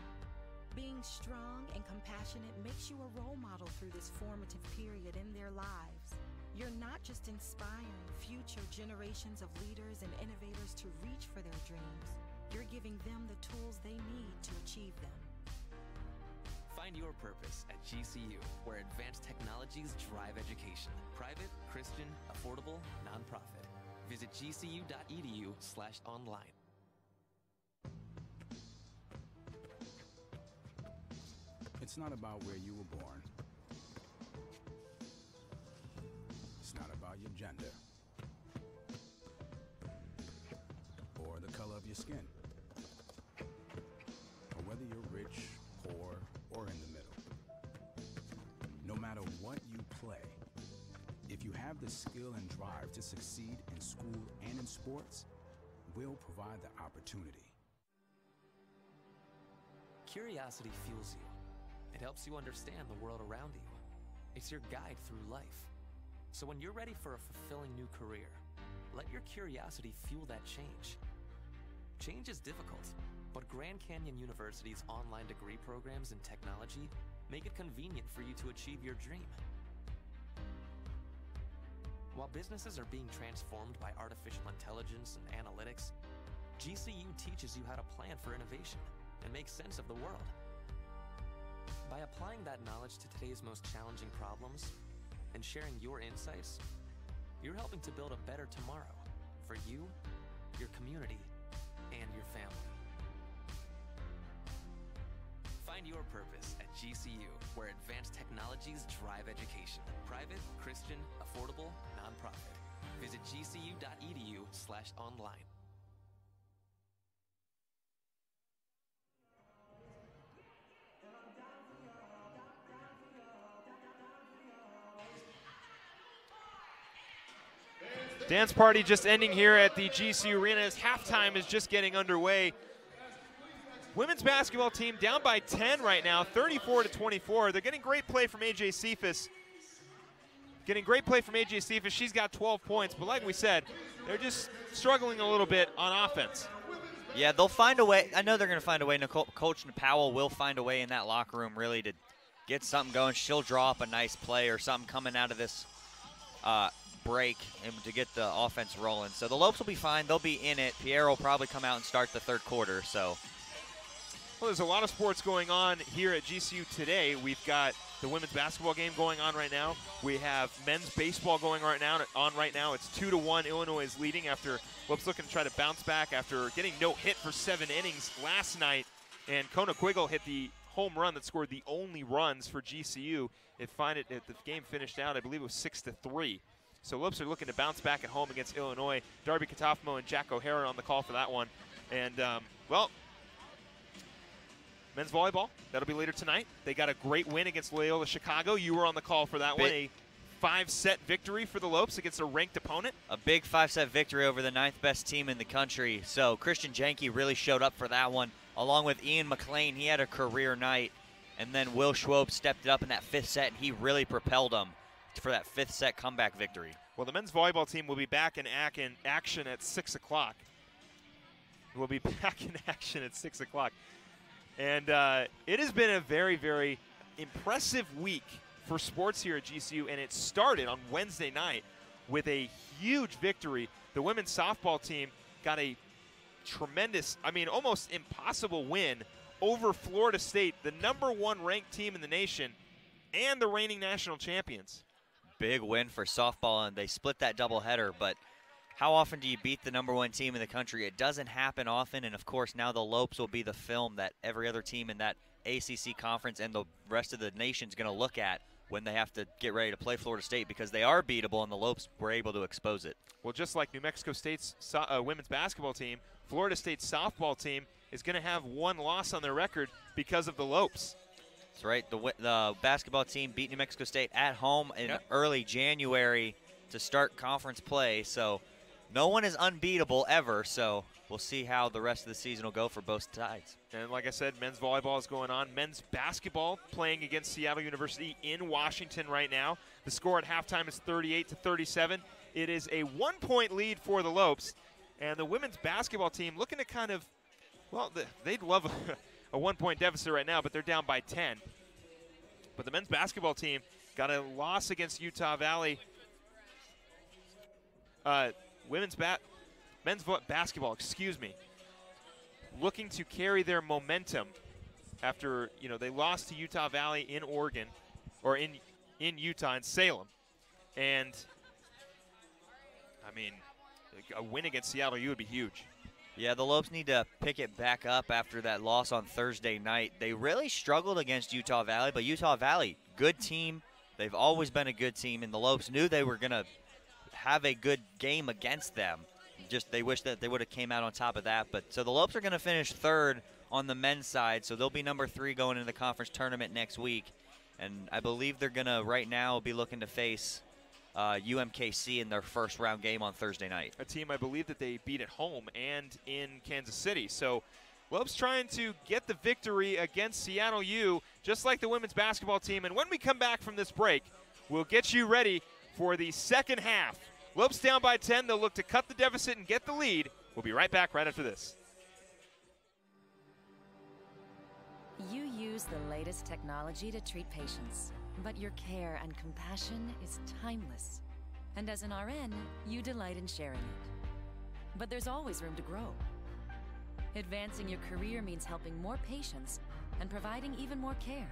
Being strong and compassionate makes you a role model through this formative period in their lives. You're not just inspiring future generations of leaders and innovators to reach for their dreams. You're giving them the tools they need to achieve them. Find your purpose at GCU, where advanced technologies drive education. Private, Christian, affordable, nonprofit. Visit gcu.edu/online. It's not about where you were born. It's not about your gender or the color of your skin, or whether you're rich, poor, or in the middle. No matter what you play, if you have the skill and drive to succeed in school and in sports, we'll provide the opportunity. Curiosity fuels you. It helps you understand the world around you. It's your guide through life. So when you're ready for a fulfilling new career, let your curiosity fuel that change. Change is difficult, but Grand Canyon University's online degree programs in technology make it convenient for you to achieve your dream. While businesses are being transformed by artificial intelligence and analytics, GCU teaches you how to plan for innovation and make sense of the world. By applying that knowledge to today's most challenging problems and sharing your insights, you're helping to build a better tomorrow for you, your community, and your family. Find your purpose at GCU, where advanced technologies drive education. Private, Christian, affordable, nonprofit. Visit gcu.edu/online. Dance party just ending here at the GCU Arena as halftime is just getting underway. Women's basketball team down by 10 right now, 34-24. They're getting great play from AJ Cephas. She's got 12 points, but like we said, they're just struggling a little bit on offense. Yeah, they'll find a way. I know they're going to find a way. Coach Powell will find a way in that locker room really to get something going. She'll draw up a nice play or something coming out of this break and to get the offense rolling. So the Lopes will be fine. They'll be in it. Pierre will probably come out and start the third quarter. So, well, there's a lot of sports going on here at GCU today. We've got the women's basketball game going on right now. We have men's baseball going right now. It's 2-1. Illinois is leading after Lopes looking to try to bounce back after getting no hit for 7 innings last night. And Kona Quiggle hit the home run that scored the only runs for GCU. The game finished out, I believe it was 6-3. So Lopes are looking to bounce back at home against Illinois. Darby Katafmo and Jack O'Hara on the call for that one. And, men's volleyball, that'll be later tonight. They got a great win against Loyola Chicago. You were on the call for that one. A 5-set victory for the Lopes against a ranked opponent. A big 5-set victory over the 9th best team in the country. So Christian Jenke really showed up for that one, along with Ian McLean. He had a career night. And then Will Schwobe stepped it up in that 5th set, and he really propelled them for that 5th set comeback victory. Well, the men's volleyball team will be back in action at 6 o'clock. We'll be back in action at 6 o'clock. And it has been a very, very impressive week for sports here at GCU, and it started on Wednesday night with a huge victory. The women's softball team got a tremendous, almost impossible win over Florida State, the #1 ranked team in the nation and the reigning national champions. Big win for softball, and they split that doubleheader, but how often do you beat the #1 team in the country? It doesn't happen often, and of course now the Lopes will be the film that every other team in that ACC conference and the rest of the nation is going to look at when they have to get ready to play Florida State, because they are beatable and the Lopes were able to expose it. Well, just like New Mexico State's women's basketball team, Florida State's softball team is going to have one loss on their record because of the Lopes. That's right. The basketball team beat New Mexico State at home in early January to start conference play, so no one is unbeatable ever, so we'll see how the rest of the season will go for both sides. And like I said, men's volleyball is going on. Men's basketball playing against Seattle University in Washington right now. The score at halftime is 38-37. It is a 1-point lead for the Lopes. And the women's basketball team looking to kind of, well, they'd love a 1-point deficit right now, but they're down by 10. But the men's basketball team got a loss against Utah Valley. Men's basketball, looking to carry their momentum after, they lost to Utah Valley in Oregon, or in Utah, in Salem. And, I mean, a win against Seattle U would be huge. Yeah, the Lopes need to pick it back up after that loss on Thursday night. They really struggled against Utah Valley, but Utah Valley, good team. They've always been a good team, and the Lopes knew they were going to have a good game against them. Just they wish that they would have came out on top of that. But so the Lopes are going to finish third on the men's side, so they'll be #3 going into the conference tournament next week. And I believe they're going to right now be looking to face UMKC in their first round game on Thursday night. A team I believe that they beat at home and in Kansas City. So Lopes trying to get the victory against Seattle U, just like the women's basketball team. And when we come back from this break, we'll get you ready for the second half. Lopes down by 10. They'll look to cut the deficit and get the lead. We'll be right back right after this. You use the latest technology to treat patients, but your care and compassion is timeless. And as an RN, you delight in sharing it. But there's always room to grow. Advancing your career means helping more patients and providing even more care.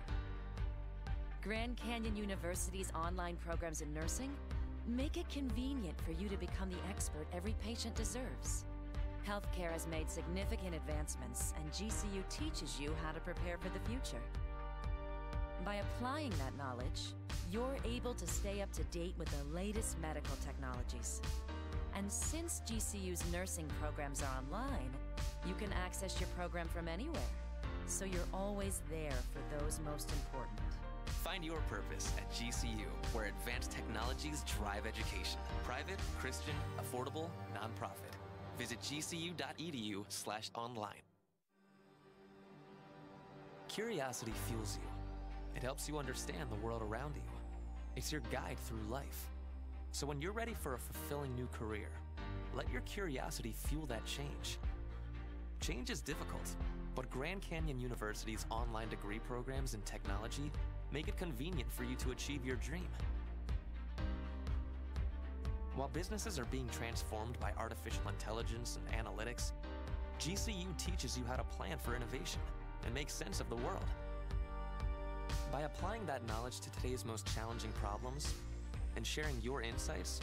Grand Canyon University's online programs in nursing make it convenient for you to become the expert every patient deserves. Healthcare has made significant advancements, and GCU teaches you how to prepare for the future. By applying that knowledge, you're able to stay up to date with the latest medical technologies. And since GCU's nursing programs are online, you can access your program from anywhere, so you're always there for those most important. Find your purpose at GCU, where advanced technologies drive education. Private, Christian, affordable, nonprofit. Visit gcu.edu/online. Curiosity fuels you. It helps you understand the world around you. It's your guide through life. So when you're ready for a fulfilling new career, let your curiosity fuel that change. Change is difficult, but Grand Canyon University's online degree programs in technology make it convenient for you to achieve your dream. While businesses are being transformed by artificial intelligence and analytics, GCU teaches you how to plan for innovation and make sense of the world. By applying that knowledge to today's most challenging problems and sharing your insights,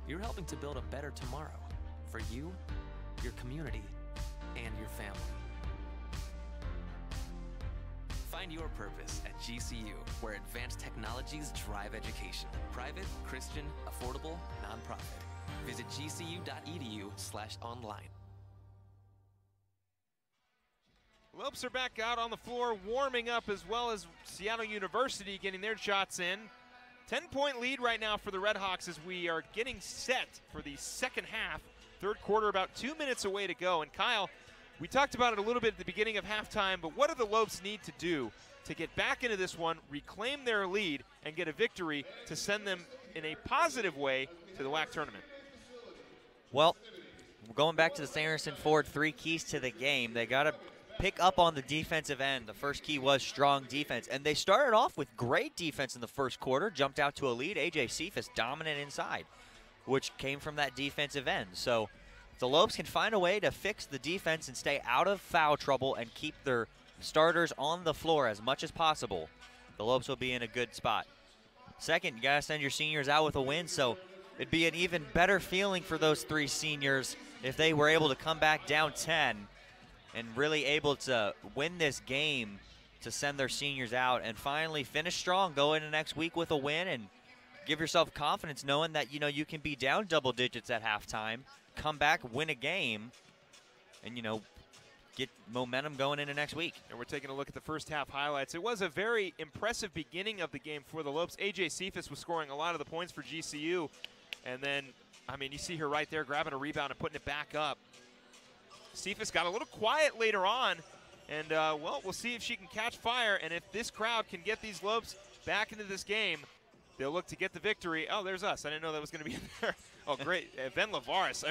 you're helping to build a better tomorrow for you, your community, and your family. Find your purpose at GCU, where advanced technologies drive education. Private, Christian, affordable, nonprofit. Visit gcu.edu/online. Lopes are back out on the floor warming up, as well as Seattle University getting their shots in. 10-point lead right now for the Redhawks as we are getting set for the second half. Third quarter about 2 minutes away to go. And Kyle, we talked about it a little bit at the beginning of halftime, but what do the Lopes need to do to get back into this one, reclaim their lead, and get a victory to send them in a positive way to the WAC tournament? Well, going back to the Sanderson Ford 3 keys to the game, they got to pick up on the defensive end. The first key was strong defense, and they started off with great defense in the first quarter, jumped out to a lead. A.J. Cephas dominant inside, which came from that defensive end. So the Lopes can find a way to fix the defense and stay out of foul trouble and keep their starters on the floor as much as possible. The Lopes will be in a good spot. Second, you got to send your seniors out with a win, so it'd be an even better feeling for those 3 seniors if they were able to come back down 10 and really able to win this game to send their seniors out and finally finish strong, go into next week with a win and give yourself confidence knowing that, you can be down double digits at halftime, come back, win a game, and, get momentum going into next week. And we're taking a look at the first half highlights. It was a very impressive beginning of the game for the Lopes. A.J. Cephas was scoring a lot of the points for GCU. And then, you see her right there grabbing a rebound and putting it back up. Cephas got a little quiet later on. And, we'll see if she can catch fire. And if this crowd can get these Lopes back into this game, they'll look to get the victory. Oh, there's us. I didn't know that was going to be in there. Oh, great. Venla Varis.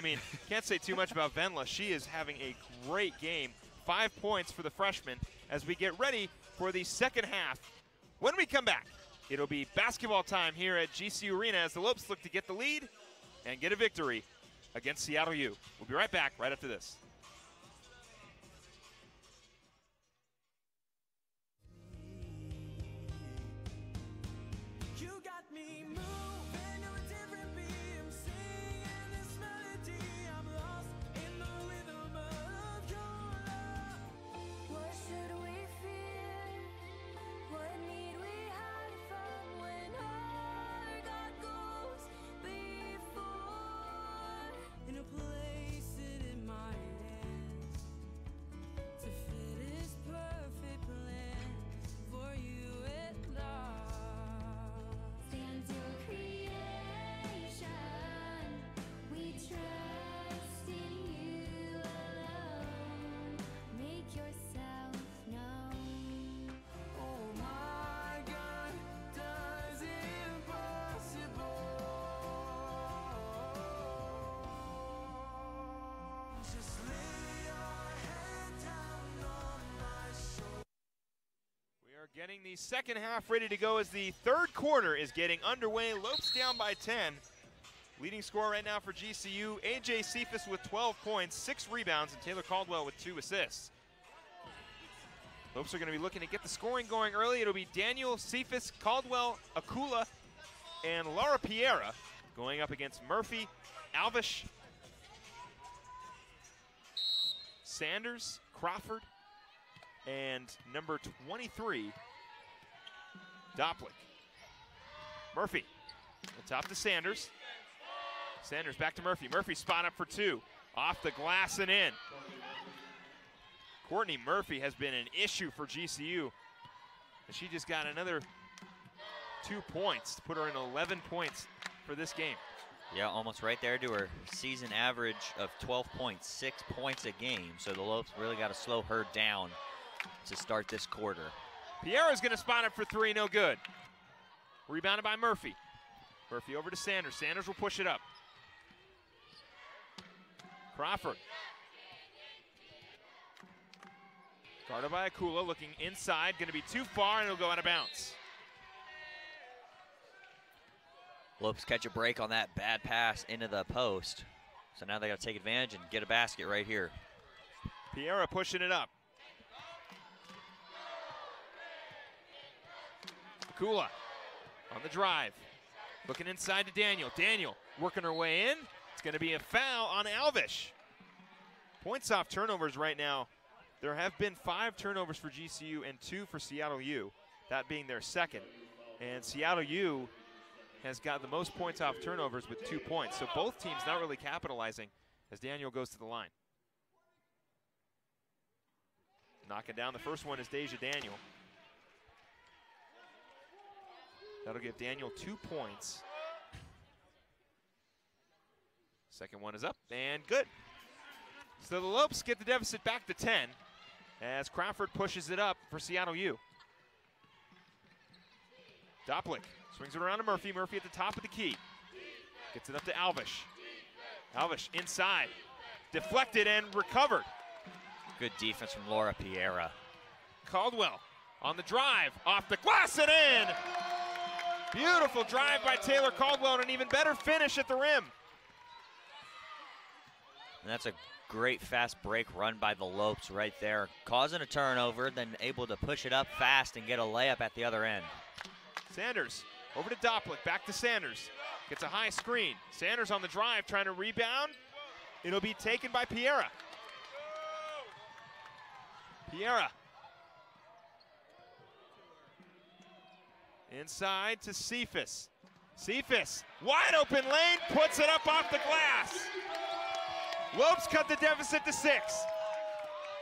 Can't say too much about Venla. She is having a great game. 5 points for the freshman as we get ready for the second half. When we come back, it'll be basketball time here at GCU Arena as the Lopes look to get the lead and get a victory against Seattle U. We'll be right back right after this. Getting the second half ready to go as the third quarter is getting underway. Lopes down by 10. Leading scorer right now for GCU, A.J. Cephas with 12 points, 6 rebounds, and Taylor Caldwell with 2 assists. Lopes are going to be looking to get the scoring going early. It'll be Daniel, Cephas, Caldwell, Akula, and Laura Piera going up against Murphy, Alvish, Sanders, Crawford, and number 23, Doplick. Murphy, on top to Sanders. Sanders back to Murphy. Murphy spot up for 2. Off the glass and in. Courtney Murphy has been an issue for GCU. And she just got another 2 points to put her in 11 points for this game. Yeah, almost right there to her season average of 12 points, 6 points a game. So the Lopes really got to slow her down to start this quarter. Piera's going to spot up for 3, no good. Rebounded by Murphy. Murphy over to Sanders. Sanders will push it up. Crawford. Guarded by Akula, looking inside. Going to be too far, and it'll go out of bounds. Lopes catch a break on that bad pass into the post. So now they got to take advantage and get a basket right here. Piera pushing it up. Akula on the drive. Looking inside to Daniel. Daniel working her way in. It's going to be a foul on Alvish. Points off turnovers right now. There have been 5 turnovers for GCU and 2 for Seattle U, that being their second. And Seattle U has got the most points off turnovers with 2 points. So both teams not really capitalizing as Daniel goes to the line. Knocking down the first one is Deja Daniel. That'll give Daniel 2 points. Second one is up and good. So the Lopes get the deficit back to 10 as Crawford pushes it up for Seattle U. Doplick swings it around to Murphy. Murphy at the top of the key. Gets it up to Alvish. Alvish inside. Deflected and recovered. Good defense from Laura Piera. Caldwell on the drive. Off the glass and in. Beautiful drive by Taylor Caldwell and an even better finish at the rim. And that's a great fast break run by the Lopes right there. Causing a turnover, then able to push it up fast and get a layup at the other end. Sanders over to Doplick, back to Sanders. Gets a high screen. Sanders on the drive, trying to rebound. It'll be taken by Piera. Piera. Inside to Cephas. Cephas, wide open lane, puts it up off the glass. Lopes cut the deficit to 6.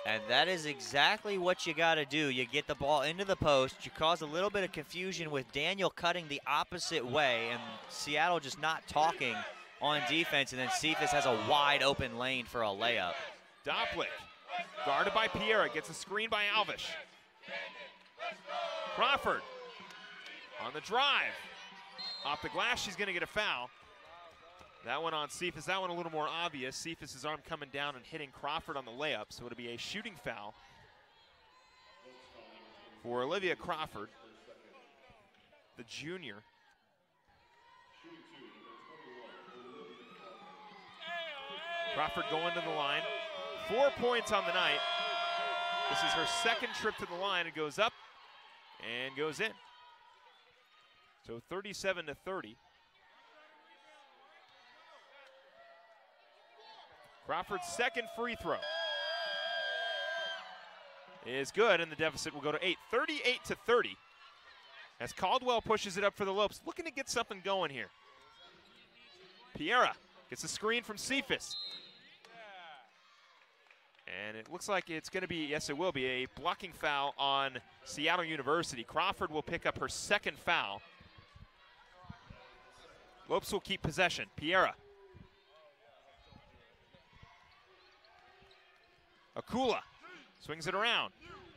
And that is exactly what you got to do. You get the ball into the post. You cause a little bit of confusion with Daniel cutting the opposite way and Seattle just not talking on defense. And then Cephas has a wide open lane for a layup. Doplick, guarded by Piera, gets a screen by Alvish. Crawford on the drive. Off the glass, she's going to get a foul. That one on Cephas, that one a little more obvious. Cephas' arm coming down and hitting Crawford on the layup, so it'll be a shooting foul for Olivia Crawford, the junior. Crawford going to the line. 4 points on the night. This is her second trip to the line. It goes up and goes in. So 37-30. Crawford's second free throw is good, and the deficit will go to 8. 38-30 as Caldwell pushes it up for the Lopes, looking to get something going here. Piera gets a screen from Cephas. And it looks like it's going to be, yes it will be, a blocking foul on Seattle University. Crawford will pick up her second foul. Lopes will keep possession. Piera. Akula swings it around.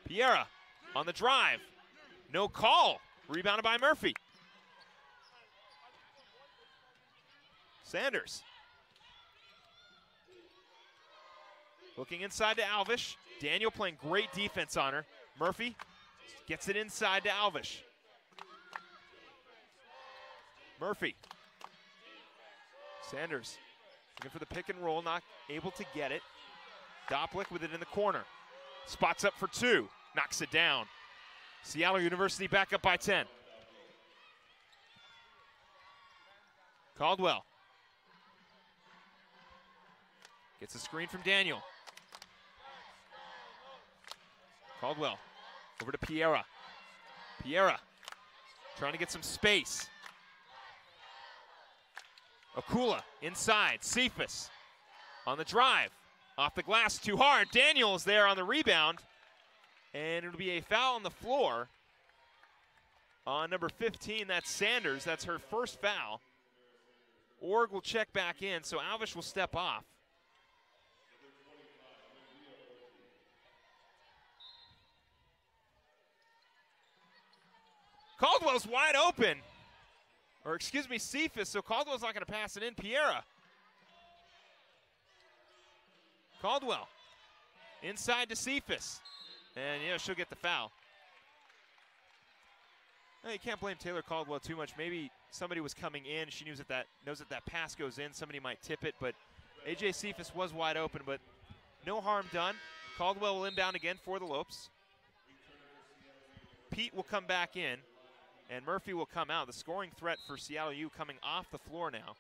Piera on the drive. No call. Rebounded by Murphy. Sanders. Looking inside to Alvish. Daniel playing great defense on her. Murphy gets it inside to Alvish. Murphy. Sanders looking for the pick and roll, not able to get it. Doplick with it in the corner. Spots up for 2, knocks it down. Seattle University back up by 10. Caldwell. Gets a screen from Daniel. Caldwell over to Piera. Piera trying to get some space. Akula inside. Cephas on the drive. Off the glass too hard. Daniels there on the rebound. And it'll be a foul on the floor on number 15. That's Sanders. That's her first foul. Org will check back in, so Alvish will step off. Caldwell's wide open. Or excuse me, Cephas, so Caldwell's not going to pass it in. Piera. Caldwell inside to Cephas. And, yeah, she'll get the foul. No, you can't blame Taylor Caldwell too much. Maybe somebody was coming in. She knows that that pass goes in. Somebody might tip it. But A.J. Cephas was wide open, but no harm done. Caldwell will inbound again for the Lopes. Pete will come back in, and Murphy will come out. The scoring threat for Seattle U coming off the floor now.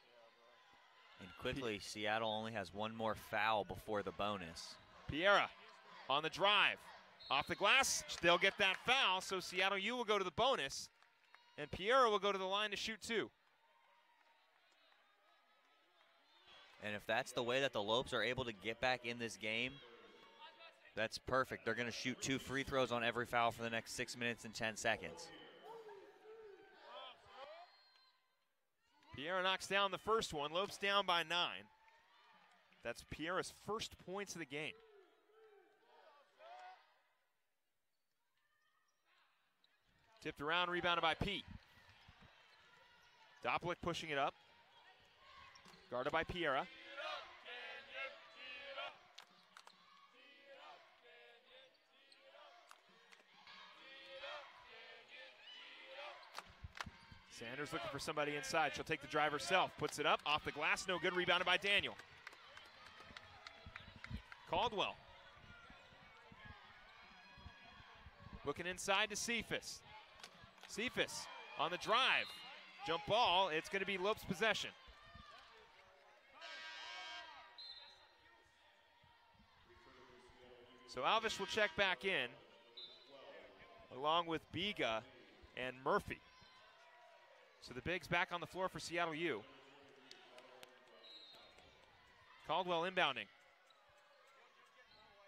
And quickly, Seattle only has one more foul before the bonus. Piera on the drive. Off the glass, they'll get that foul, so Seattle U will go to the bonus, and Piera will go to the line to shoot 2. And if that's the way that the Lopes are able to get back in this game, that's perfect. They're going to shoot 2 free throws on every foul for the next 6 minutes and 10 seconds. Piera knocks down the first one. Lopes down by 9. That's Piera's first points of the game. Tipped around, rebounded by Pete. Doplick pushing it up. Guarded by Piera. Sanders looking for somebody inside. She'll take the drive herself. Puts it up, off the glass, no good. Rebounded by Daniel. Caldwell. Looking inside to Cephas. Cephas on the drive. Jump ball, it's going to be Lopes possession. So Alvish will check back in, along with Biga and Murphy. So the bigs back on the floor for Seattle U. Caldwell inbounding.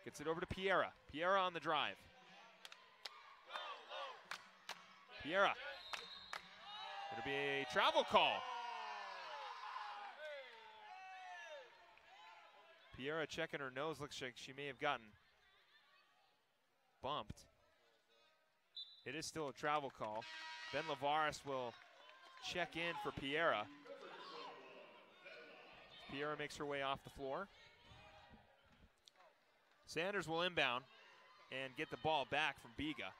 Gets it over to Piera. Piera on the drive. Piera. Going to be a travel call. Piera checking her nose. Looks like she may have gotten bumped. It is still a travel call. Ben Lavaris will check in for Piera. Piera makes her way off the floor. Sanders will inbound and get the ball back from Biga.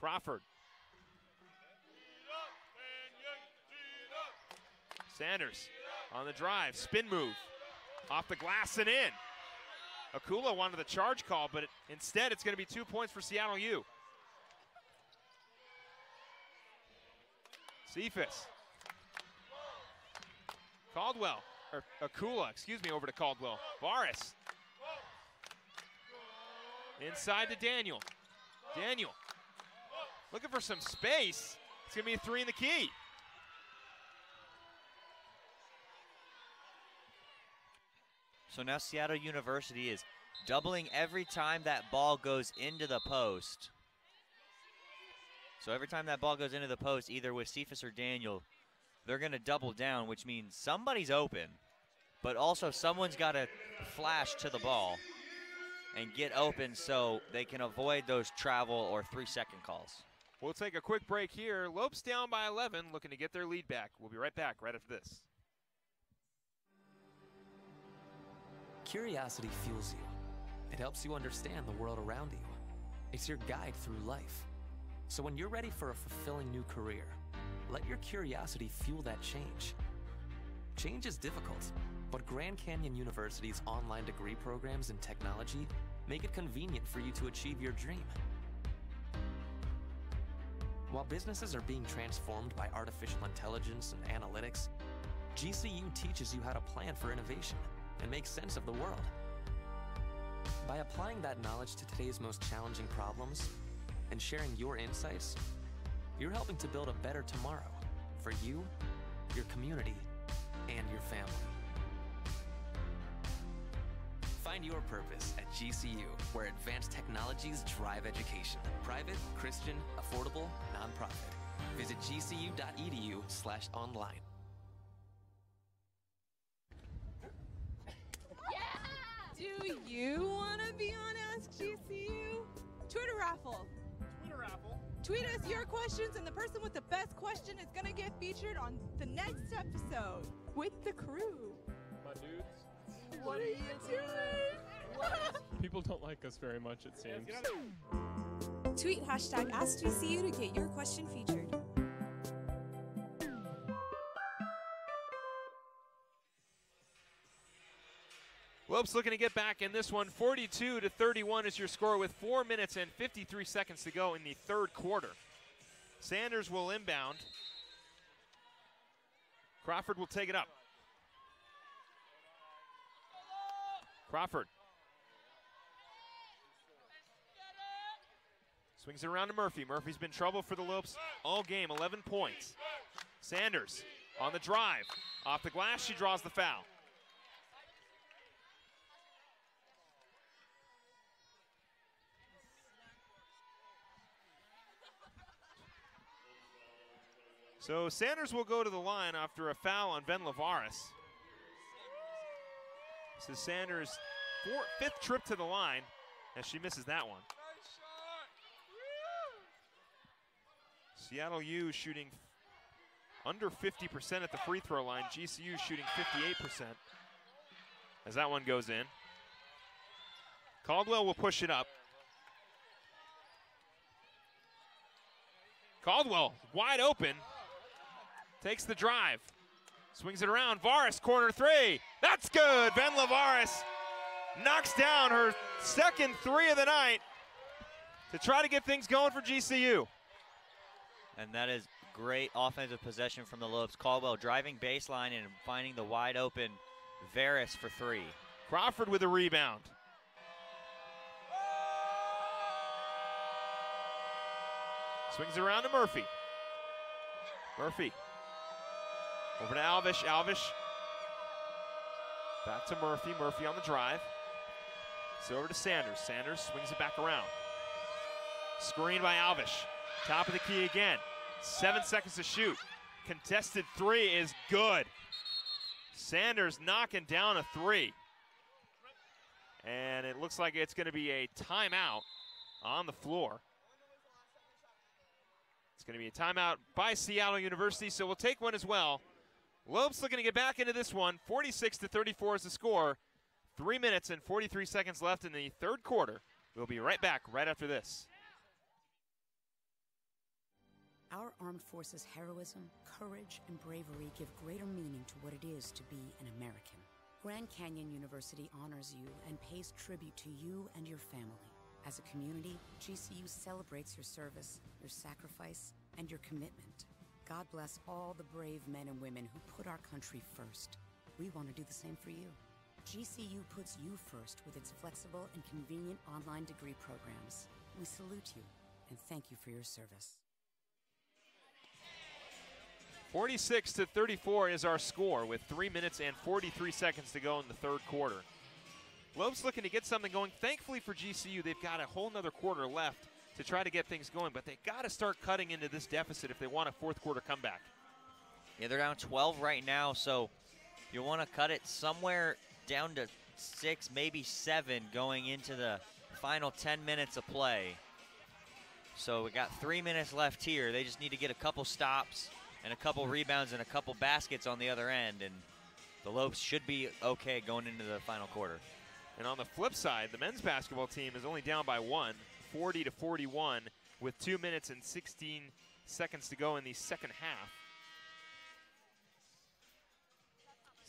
Crawford. Sanders on the drive, spin move. Off the glass and in. Akula wanted the charge call, but instead it's going to be 2 points for Seattle U. Cephas. Caldwell, or Akula, excuse me, over to Caldwell. Varis. Inside to Daniel. Daniel looking for some space. It's going to be a 3 in the key. So now Seattle University is doubling every time that ball goes into the post. So every time that ball goes into the post, either with Cephas or Daniel, they're going to double down, which means somebody's open, but also someone's got to flash to the ball and get open so they can avoid those travel or 3-second calls. We'll take a quick break here. Lopes down by 11, looking to get their lead back. We'll be right back right after this. Curiosity fuels you. It helps you understand the world around you. It's your guide through life. So when you're ready for a fulfilling new career, let your curiosity fuel that change. Change is difficult, but Grand Canyon University's online degree programs in technology make it convenient for you to achieve your dream. While businesses are being transformed by artificial intelligence and analytics, GCU teaches you how to plan for innovation and make sense of the world. By applying that knowledge to today's most challenging problems and sharing your insights, you're helping to build a better tomorrow for you, your community, and your family. Find your purpose at GCU, where advanced technologies drive education. Private, Christian, affordable, nonprofit. Visit gcu.edu/online. Do you want to be on Ask GCU? Twitter raffle. Twitter raffle. Tweet us your questions, and the person with the best question is going to get featured on the next episode with the crew. My dudes. What are you doing? People don't like us very much, it seems. Tweet #AskGCU to get your question featured. Lopes looking to get back in this one. 42-31 is your score with 4 minutes and 53 seconds to go in the third quarter. Sanders will inbound. Crawford will take it up. Crawford. Swings it around to Murphy. Murphy's been trouble for the Lopes all game, 11 points. Sanders on the drive. Off the glass, she draws the foul. So Sanders will go to the line after a foul on Ben Lavaris. This is Sanders' fifth trip to the line as she misses that one. Seattle U shooting under 50% at the free throw line. GCU shooting 58% as that one goes in. Caldwell will push it up. Caldwell wide open. Takes the drive. Swings it around. Varis, corner three. That's good. Ben Lavaris knocks down her second three of the night. to try to get things going for GCU. And that is great offensive possession from the Lopes. Caldwell driving baseline and finding the wide open Varys for three. Crawford with a rebound. Swings it around to Murphy. Murphy. Over to Alvish. Alvish. Back to Murphy. Murphy on the drive. So over to Sanders. Sanders swings it back around. Screen by Alvish. Top of the key again. 7 seconds to shoot. Contested three is good. Sanders knocking down a three. And it looks like it's going to be a timeout on the floor. It's going to be a timeout by Seattle University, so we'll take one as well. Lopes looking to get back into this one. 46-34 is the score. 3 minutes and 43 seconds left in the third quarter. We'll be right back right after this. Our armed forces' heroism, courage, and bravery give greater meaning to what it is to be an American. Grand Canyon University honors you and pays tribute to you and your family. As a community, GCU celebrates your service, your sacrifice, and your commitment. God bless all the brave men and women who put our country first. We want to do the same for you. GCU puts you first with its flexible and convenient online degree programs. We salute you and thank you for your service. 46-34 is our score with 3 minutes and 43 seconds to go in the third quarter. Lopes looking to get something going. Thankfully for GCU, they've got a whole nother quarter left to try to get things going, but they got to start cutting into this deficit if they want a fourth quarter comeback. Yeah, they're down 12 right now, so you want to cut it somewhere down to 6, maybe 7 going into the final 10 minutes of play. So we got 3 minutes left here. They just need to get a couple stops and a couple rebounds and a couple baskets on the other end, and the Lopes should be okay going into the final quarter. And on the flip side, the men's basketball team is only down by 1, 40-41, with 2 minutes and 16 seconds to go in the second half.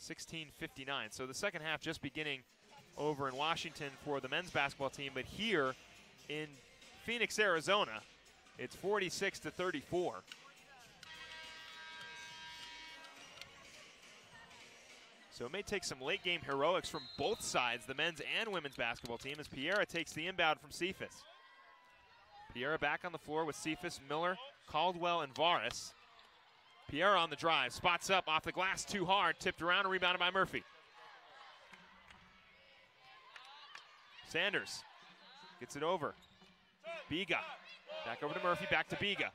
16:59. So the second half just beginning over in Washington for the men's basketball team, but here in Phoenix, Arizona, it's 46-34. So it may take some late game heroics from both sides, the men's and women's basketball team, as Piera takes the inbound from Cephas. Piera back on the floor with Cephas, Miller, Caldwell, and Varys. Piera on the drive, spots up off the glass too hard, tipped around and rebounded by Murphy. Sanders gets it over. Biga, back over to Murphy, back to Biga.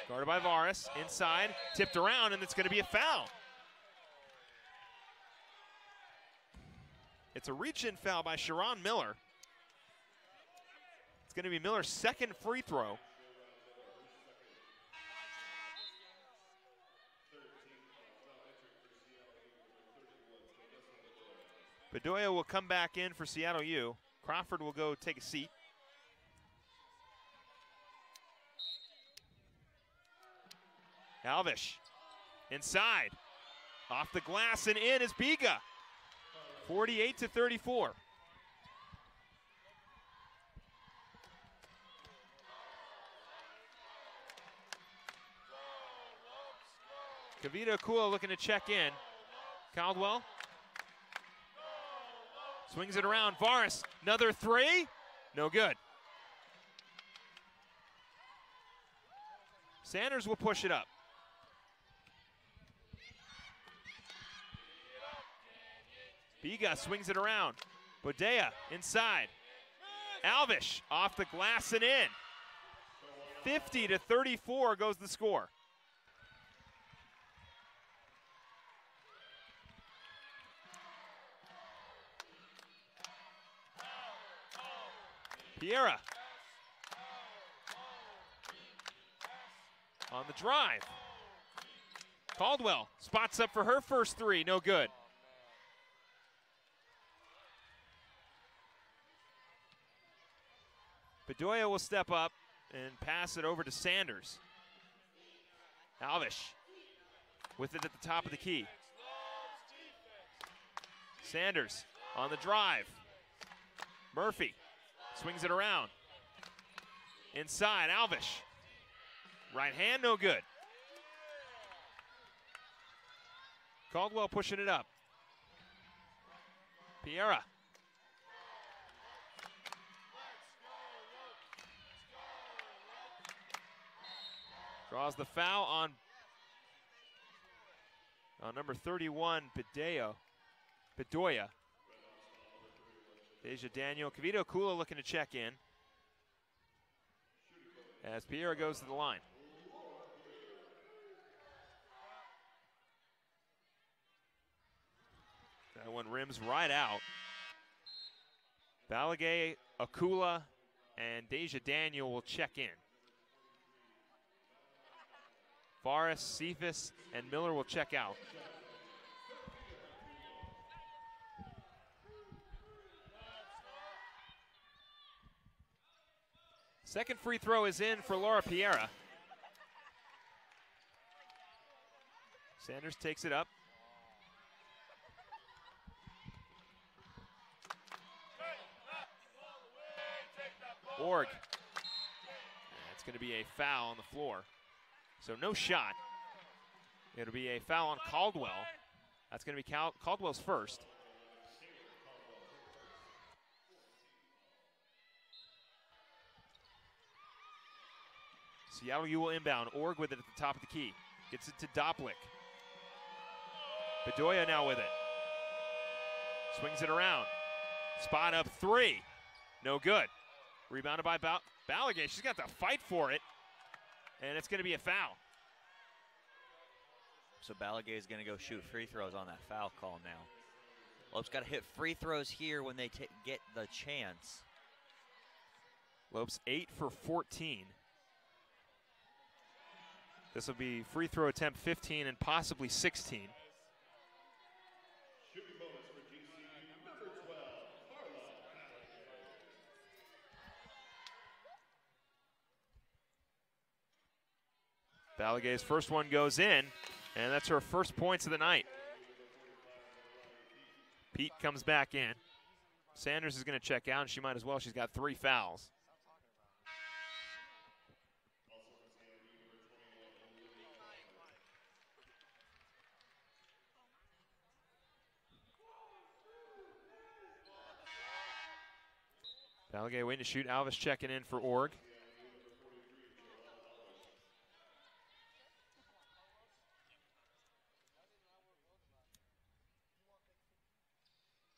Guarded by Varys, inside, tipped around, and it's going to be a foul. It's a reach-in foul by Sharon Miller. It's going to be Miller's second free throw. Bedoya will come back in for Seattle U. Crawford will go take a seat. Alvish inside. Off the glass and in is Biga. 48-34. Kavita Akua looking to check in. Caldwell swings it around. Varys, another three. No good. Sanders will push it up. Biga swings it around. Bodea inside. Alvish off the glass and in. 50-34 goes the score. Piera on the drive. Caldwell spots up for her first three, no good. Bedoya will step up and pass it over to Sanders. Alvish with it at the top of the key. Sanders on the drive. Murphy swings it around. Inside, Alvish. Right hand, no good. Caldwell pushing it up. Piera. Draws the foul on number 31, Bedoya. Deja Daniel. Kavito Kula looking to check in as Piera goes to the line. That one rims right out. Balagay, Akula, and Deja Daniel will check in. Faris, Cephas, and Miller will check out. Second free throw is in for Laura Piera. Sanders takes it up. Org. It's going to be a foul on the floor. So no shot. It'll be a foul on Caldwell. That's going to be Caldwell's first. Seattle U will inbound. Org with it at the top of the key. Gets it to Doplick. Bedoya now with it. Swings it around. Spot up three. No good. Rebounded by Balagay. She's got to fight for it. And it's going to be a foul. So Balagay is going to go shoot free throws on that foul call now. Lopes got to hit free throws here when they get the chance. Lopes 8 for 14. This will be free throw attempt 15 and possibly 16. Balagay's first one goes in, and that's her first points of the night. Pete comes back in. Sanders is going to check out, and she might as well. She's got 3 fouls. Balagay waiting to shoot. Alvis checking in for Org.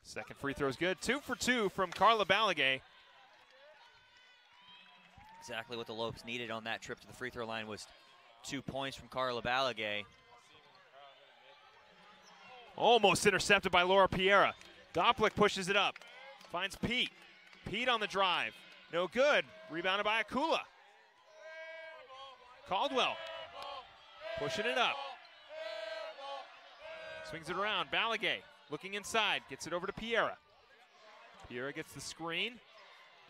Second free throw is good. 2 for 2 from Carla Balagay. Exactly what the Lopes needed on that trip to the free throw line was 2 points from Carla Balagay. Almost intercepted by Laura Piera. Doplick pushes it up. Finds Pete. Pete on the drive. No good. Rebounded by Akula. Caldwell pushing it up. Swings it around. Balagay looking inside. Gets it over to Piera. Piera gets the screen.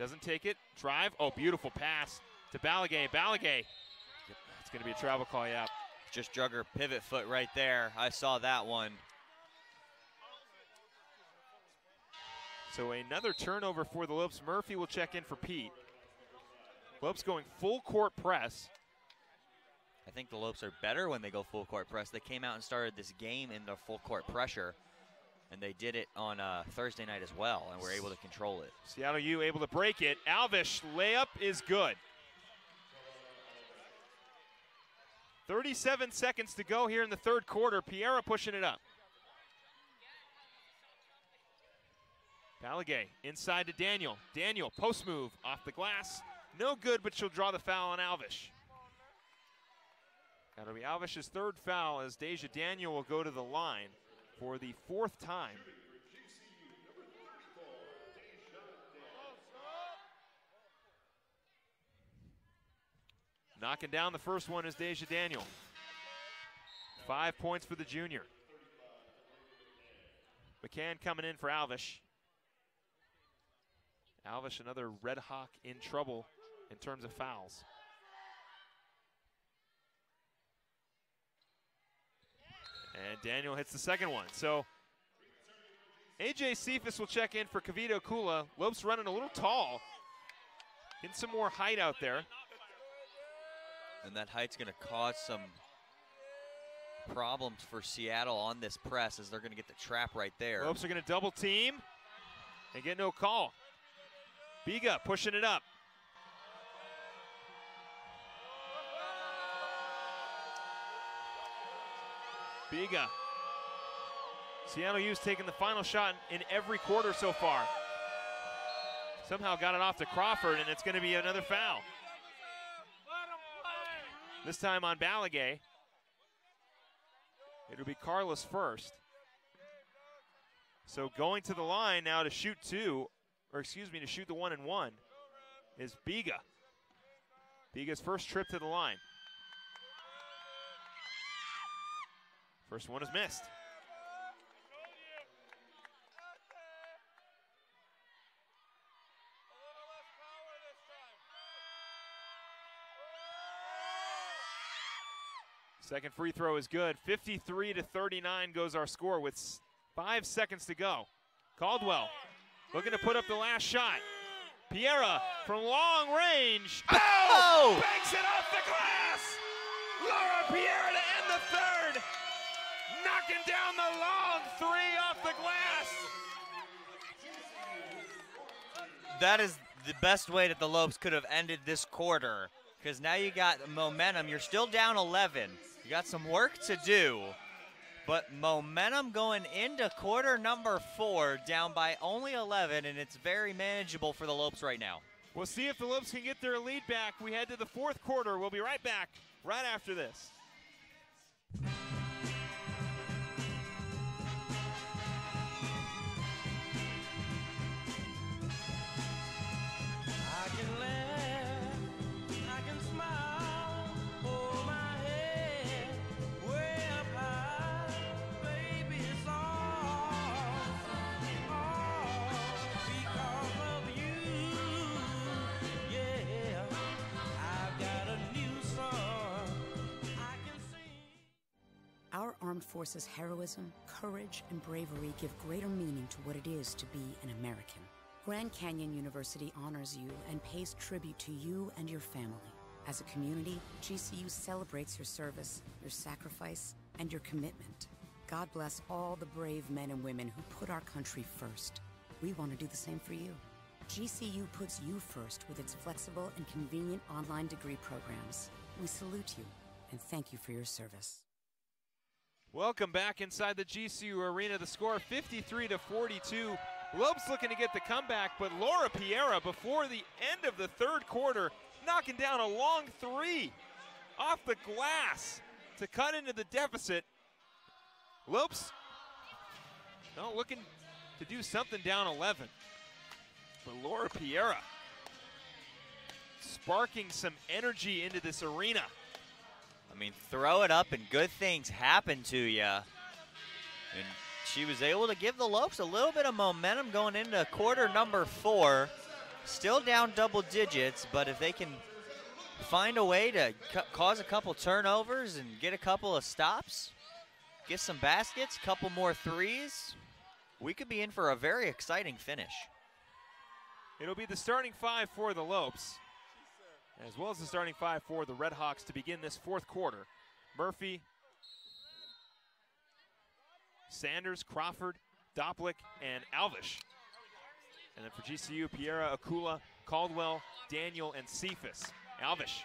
Doesn't take it. Drive. Oh, beautiful pass to Balagay. Balagay. It's going to be a travel call, yeah. Just drug her pivot foot right there. I saw that one. So another turnover for the Lopes. Murphy will check in for Pete. Lopes going full court press. I think the Lopes are better when they go full court press. They came out and started this game in the full court pressure, and they did it on Thursday night as well, and were able to control it. Seattle U able to break it. Alvish layup is good. 37 seconds to go here in the third quarter. Piera pushing it up. Balagay inside to Daniel. Daniel, post move off the glass. No good, but she'll draw the foul on Alvish. That'll be Alvish's third foul as Deja Daniel will go to the line for the 4th time. Knocking down the first one is Deja Daniel. 5 points for the junior. McCann coming in for Alvish. Alvish, another Red Hawk in trouble in terms of fouls. And Daniel hits the second one. So AJ Cephas will check in for Kavito Kula. Lopes running a little tall. Getting some more height out there. And that height's going to cause some problems for Seattle on this press as they're going to get the trap right there. Lopes are going to double team and get no call. Biga pushing it up. Biga. Seattle U's taking the final shot in every quarter so far. Somehow got it off to Crawford, and it's going to be another foul. This time on Balagay. It'll be Carlos first. So going to the line now to shoot to shoot the 1-and-1 is Biga. Biga's first trip to the line. First one is missed. Second free throw is good. 53-39 goes our score with 5 seconds to go. Caldwell looking to put up the last shot. Piera from long range. Oh! Banks it off the glass! Laura Piera to end the third. Knocking down the long three off the glass. That is the best way that the Lopes could have ended this quarter, because now you got momentum. You're still down 11. You got some work to do, but momentum going into quarter number 4, down by only 11, and it's very manageable for the Lopes right now. We'll see if the Lopes can get their lead back. We head to the fourth quarter. We'll be right back right after this. Our armed forces' heroism, courage, and bravery give greater meaning to what it is to be an American. Grand Canyon University honors you and pays tribute to you and your family. As a community, GCU celebrates your service, your sacrifice, and your commitment. God bless all the brave men and women who put our country first. We want to do the same for you. GCU puts you first with its flexible and convenient online degree programs. We salute you and thank you for your service. Welcome back inside the GCU Arena. The score 53-42. Lopes looking to get the comeback, but Laura Piera before the end of the third quarter knocking down a long three off the glass to cut into the deficit. Lopes looking to do something down 11. But Laura Piera sparking some energy into this arena. I mean, throw it up and good things happen to you. And she was able to give the Lopes a little bit of momentum going into quarter number 4. Still down double digits, but if they can find a way to cause a couple turnovers and get a couple of stops, get some baskets, couple more threes, we could be in for a very exciting finish. It'll be the starting 5 for the Lopes, as well as the starting 5 for the Redhawks to begin this fourth quarter. Murphy, Sanders, Crawford, Doplick, and Alvish. And then for GCU, Piera, Akula, Caldwell, Daniel, and Cephas. Alvish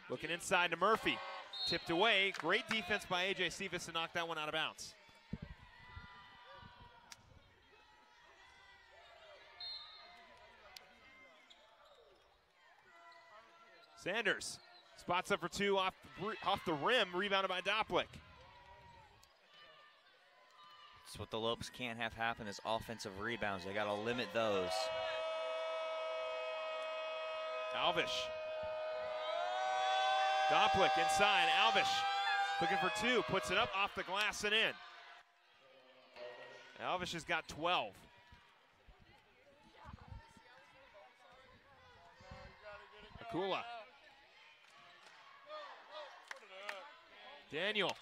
looking inside to Murphy. Tipped away. Great defense by A.J. Cephas to knock that one out of bounds. Sanders spots up for 2 off the rim, rebounded by Doplick. That's what the Lopes can't have happen is offensive rebounds. They got to limit those. Alvish. Doplick inside. Alvish looking for 2. Puts it up off the glass and in. Alvish has got 12. Akula. Daniel.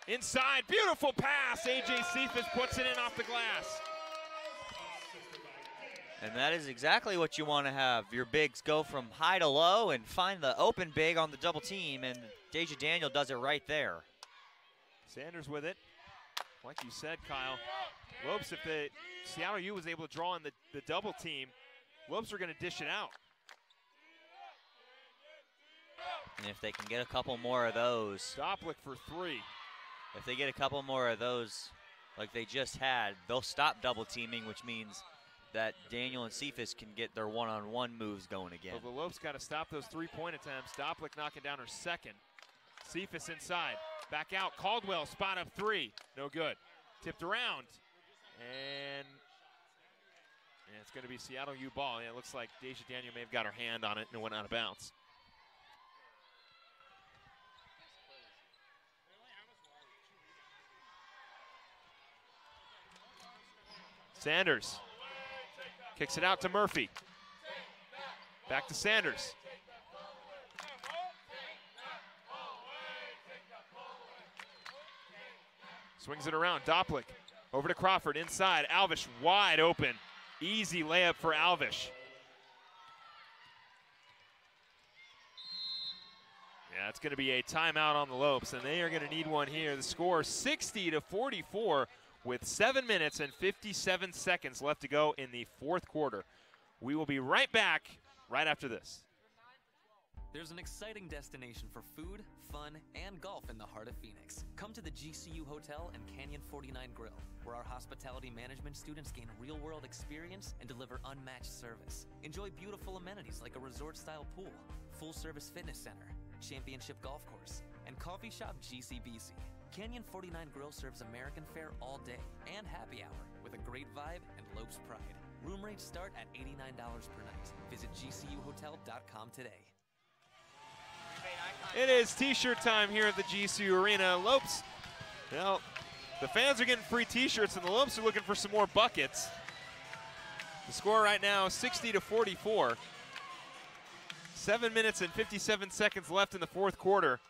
Inside, beautiful pass. A.J. Cephas puts it in off the glass. And that is exactly what you want to have. Your bigs go from high to low and find the open big on the double team, and Deja Daniel does it right there. Sanders with it. Like you said, Kyle, Lopes, if the Seattle U was able to draw in the double team, Lopes are going to dish it out. And if they can get a couple more of those. Doplick for 3. If they get a couple more of those like they just had, they'll stop double teaming, which means that Daniel and Cephas can get their one-on-one moves going again. Well, the Lopes got to stop those 3-point attempts. Doplick knocking down her second. Cephas inside. Back out. Caldwell spot up 3. No good. Tipped around. And it's going to be Seattle U ball. Yeah, it looks like Deja Daniel may have got her hand on it and it went out of bounds. Sanders kicks it out to Murphy. Back to Sanders. Swings it around. Doplick over to Crawford inside. Alvish wide open. Easy layup for Alvish. Yeah, it's going to be a timeout on the Lopes, and they are going to need one here. The score 60-44 with 7 minutes and 57 seconds left to go in the fourth quarter. We will be right back right after this. There's an exciting destination for food, fun, and golf in the heart of Phoenix. Come to the GCU Hotel and Canyon 49 Grill, where our hospitality management students gain real-world experience and deliver unmatched service. Enjoy beautiful amenities like a resort-style pool, full-service fitness center, championship golf course, and coffee shop GCBC. Canyon 49 Grill serves American fare all day and happy hour with a great vibe and Lopes pride. Room rates start at $89 per night. Visit GCUHotel.com today. It is t-shirt time here at the GCU Arena. Lopes, well, the fans are getting free t-shirts and the Lopes are looking for some more buckets. The score right now 60-44. 7 minutes and 57 seconds left in the fourth quarter.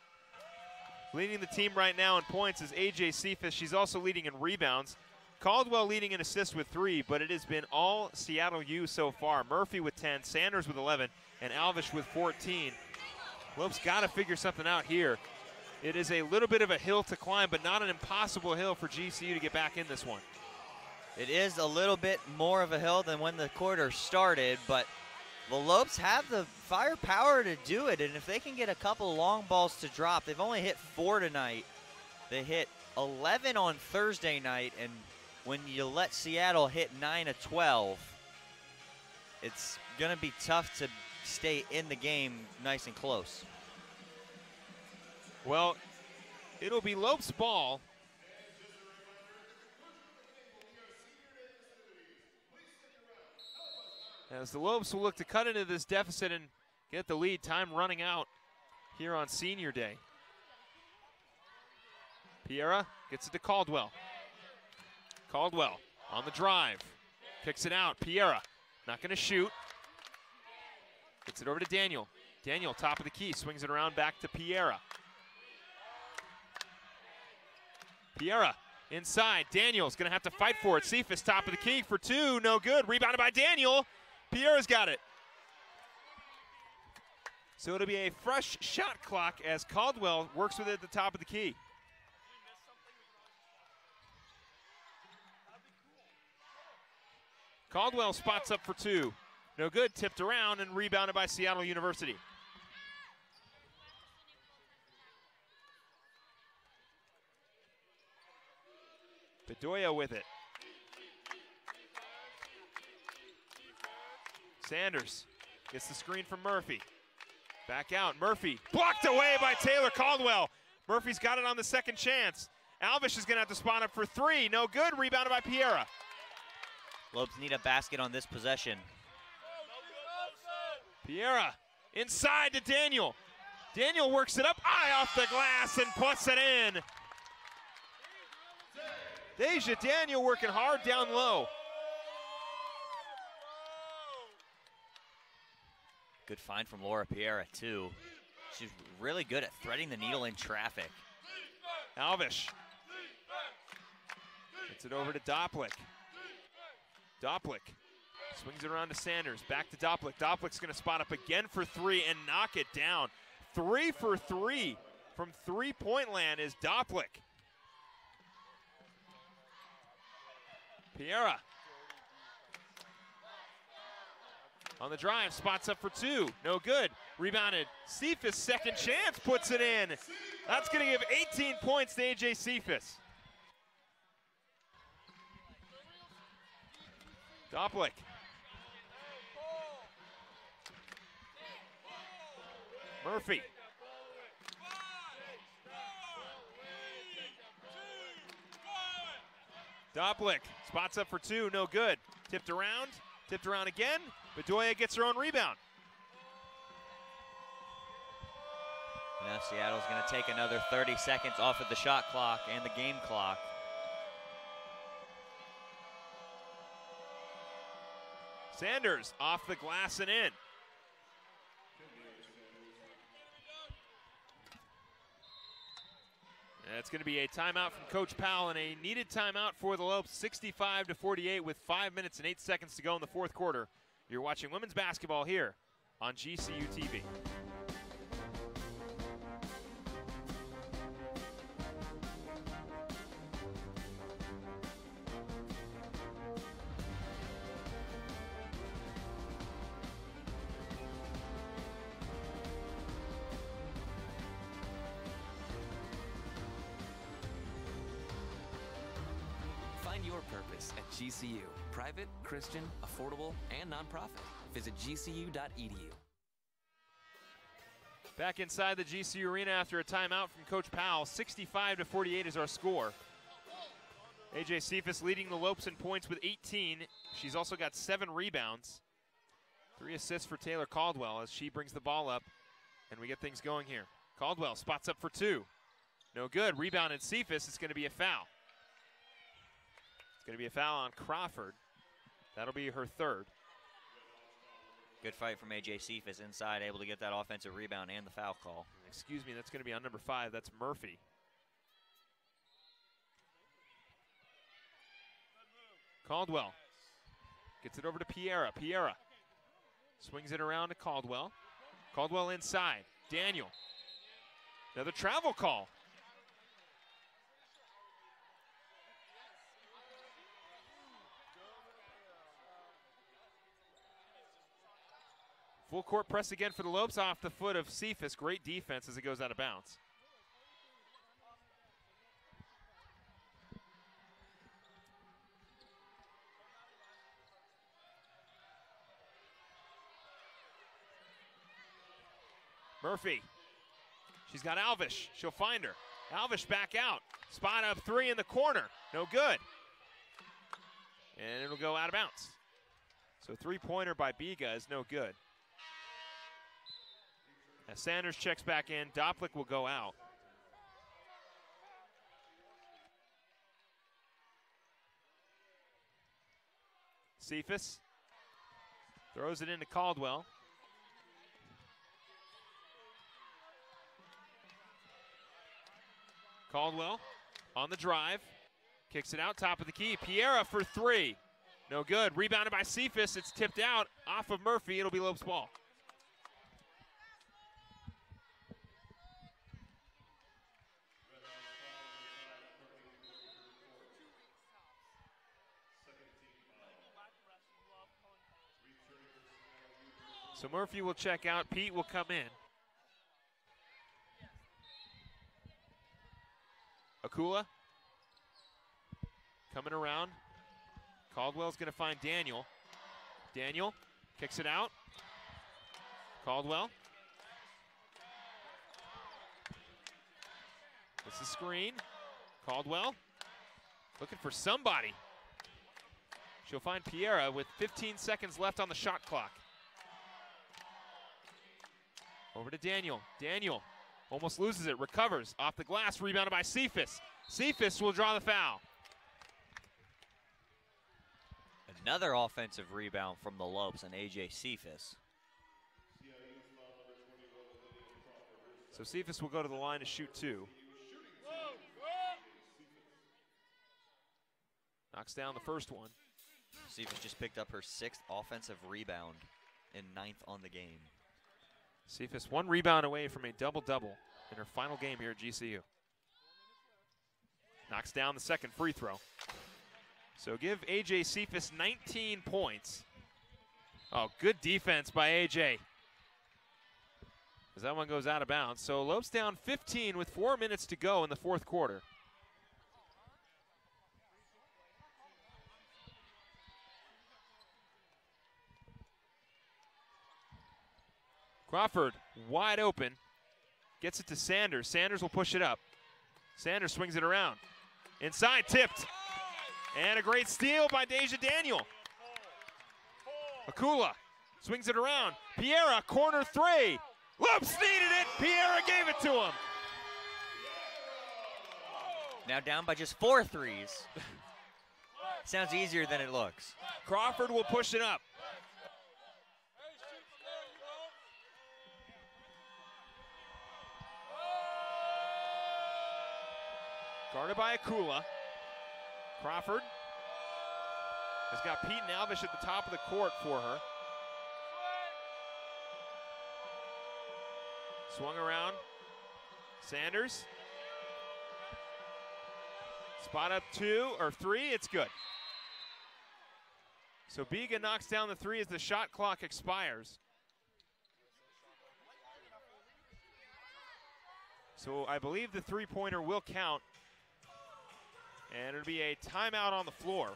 Leading the team right now in points is A.J. Cephas. She's also leading in rebounds. Caldwell leading in assists with 3, but it has been all Seattle U so far. Murphy with 10, Sanders with 11, and Alvish with 14. Lopes got to figure something out here. It is a little bit of a hill to climb, but not an impossible hill for GCU to get back in this one. It is a little bit more of a hill than when the quarter started, but the Lopes have the firepower to do it, and if they can get a couple long balls to drop, they've only hit 4 tonight. They hit 11 on Thursday night, and when you let Seattle hit 9 of 12, it's going to be tough to stay in the game nice and close. Well, it'll be Lopes' ball. As the Lopes will look to cut into this deficit and get the lead. Time running out here on Senior Day. Piera gets it to Caldwell. Caldwell on the drive. Kicks it out. Piera not going to shoot. Gets it over to Daniel. Daniel, top of the key, swings it around back to Piera. Piera inside. Daniel's going to have to fight for it. Cephas, top of the key for 2. No good. Rebounded by Daniel. Piera's got it. So it'll be a fresh shot clock as Caldwell works with it at the top of the key. Caldwell spots up for 2. No good. Tipped around and rebounded by Seattle University. Bedoya with it. Sanders gets the screen from Murphy. Back out. Murphy blocked away by Taylor Caldwell. Murphy's got it on the second chance. Alvish is going to have to spot up for 3. No good. Rebounded by Piera. Lopes need a basket on this possession. Piera inside to Daniel. Daniel works it up. Eye off the glass and puts it in. Deja Daniel working hard down low. Good find from Laura Piera, too. She's really good at threading the needle in traffic. Alvish gets it over to Doplick. Doplick Swings it around to Sanders. Back to Doplick. Doplick's going to spot up again for three and knock it down. 3 for 3 from three-point land is Doplick. Piera on the drive, spots up for two, no good. Rebounded, Cephas, second chance, puts it in. That's going to give 18 points to AJ Cephas. Doplick. Murphy. Doplick spots up for two, no good. Tipped around again. Bedoya gets her own rebound. Now Seattle's going to take another 30 seconds off of the shot clock and the game clock. Sanders off the glass and in. That's going to be a timeout from Coach Powell and a needed timeout for the Lopes. 65-48 with 5 minutes and 8 seconds to go in the fourth quarter. You're watching women's basketball here on GCU TV. Find your purpose at GCU. Private, Christian, affordable, and nonprofit. Visit gcu.edu. Back inside the GCU Arena after a timeout from Coach Powell. 65-48 is our score. AJ Cephas leading the Lopes in points with 18. She's also got 7 rebounds. 3 assists for Taylor Caldwell as she brings the ball up, and we get things going here. Caldwell spots up for two. No good. Rebounded Cephas. It's going to be a foul. It's going to be a foul on Crawford. That'll be her third. Good fight from AJ Cephas inside, able to get that offensive rebound and the foul call. Excuse me, that's going to be on number 5. That's Murphy. Caldwell gets it over to Piera. Piera swings it around to Caldwell. Caldwell inside. Daniel. Another travel call. Full court press again for the Lopes off the foot of Cephas. Great defense as it goes out of bounds. Murphy. She's got Alvish. She'll find her. Alvish back out. Spot up three in the corner. No good. And it'll go out of bounds. So three-pointer by Biga is no good. As Sanders checks back in, Doplick will go out. Cephas throws it into Caldwell. Caldwell on the drive, kicks it out, top of the key. Piera for three. No good. Rebounded by Cephas. It's tipped out off of Murphy. It'll be Lopes ball. So Murphy will check out. Pete will come in. Akula coming around. Caldwell's going to find Daniel. Daniel kicks it out. Caldwell. It's the screen. Caldwell looking for somebody. She'll find Piera with 15 seconds left on the shot clock. Over to Daniel. Daniel almost loses it, recovers off the glass, rebounded by Cephas. Cephas will draw the foul. Another offensive rebound from the Lopes and AJ Cephas. So Cephas will go to the line to shoot two. Knocks down the first one. Cephas just picked up her 6th offensive rebound and 9th on the game. Cephas 1 rebound away from a double-double in her final game here at GCU. Knocks down the 2nd free throw. So give AJ Cephas 19 points. Oh, good defense by AJ. As that one goes out of bounds. So Lopes down 15 with 4 minutes to go in the 4th quarter. Crawford wide open. Gets it to Sanders. Sanders will push it up. Sanders swings it around. Inside, tipped. And a great steal by Deja Daniel. Akula swings it around. Piera, corner 3. Lopes needed it. Piera gave it to him. Now down by just 4 threes. Sounds easier than it looks. Crawford will push it up. Guarded by Akula. Crawford has got Pete and Alvish at the top of the court for her. Swung around. Sanders. Spot up 2 or 3, it's good. So Biga knocks down the 3 as the shot clock expires. So I believe the 3-pointer will count. And it'll be a timeout on the floor.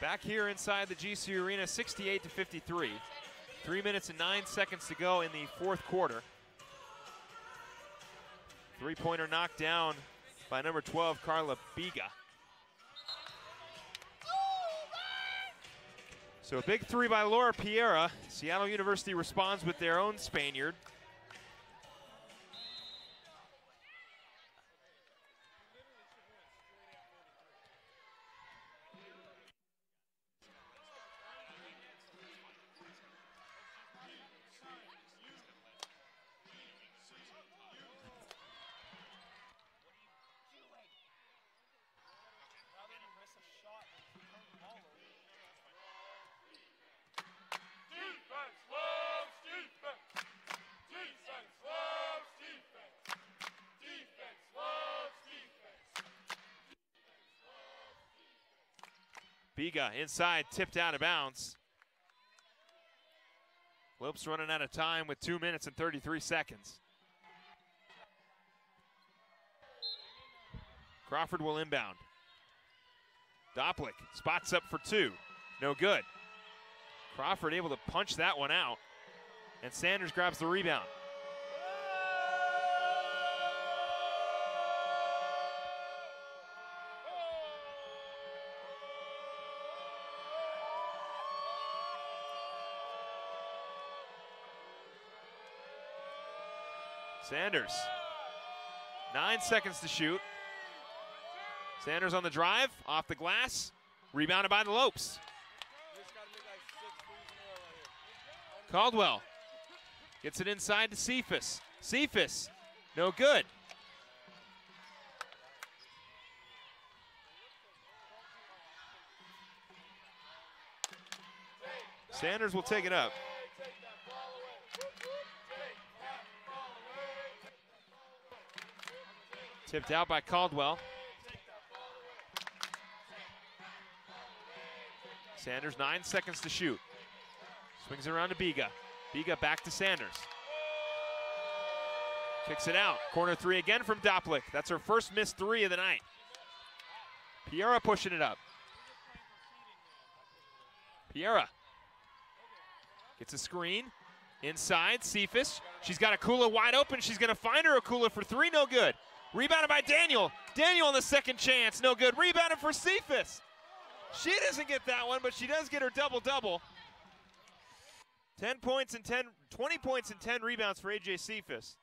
Back here inside the GCU Arena, 68-53. 3 minutes and 9 seconds to go in the 4th quarter. 3-pointer knocked down by number 12, Carla Biga. So a big 3 by Laura Piera. Seattle University responds with their own Spaniard. Biga inside, tipped out of bounds. Lopes running out of time with 2 minutes and 33 seconds. Crawford will inbound. Doplick spots up for 2. No good. Crawford able to punch that one out. And Sanders grabs the rebound. Sanders, 9 seconds to shoot. Sanders on the drive, off the glass, rebounded by the Lopes. Caldwell gets it inside to Cephas. Cephas, no good. Sanders will take it up. Tipped out by Caldwell. Sanders, 9 seconds to shoot. Swings it around to Biga. Biga back to Sanders. Kicks it out. Corner 3 again from Doplick. That's her first missed 3 of the night. Piera pushing it up. Piera gets a screen. Inside, Cephas. She's got Akula wide open. She's going to find her. Akula for 3, no good. Rebounded by Daniel. Daniel on the second chance, no good. Rebounded for Cephas. She doesn't get that one, but she does get her double-double. 20 points and 10 rebounds for AJ Cephas.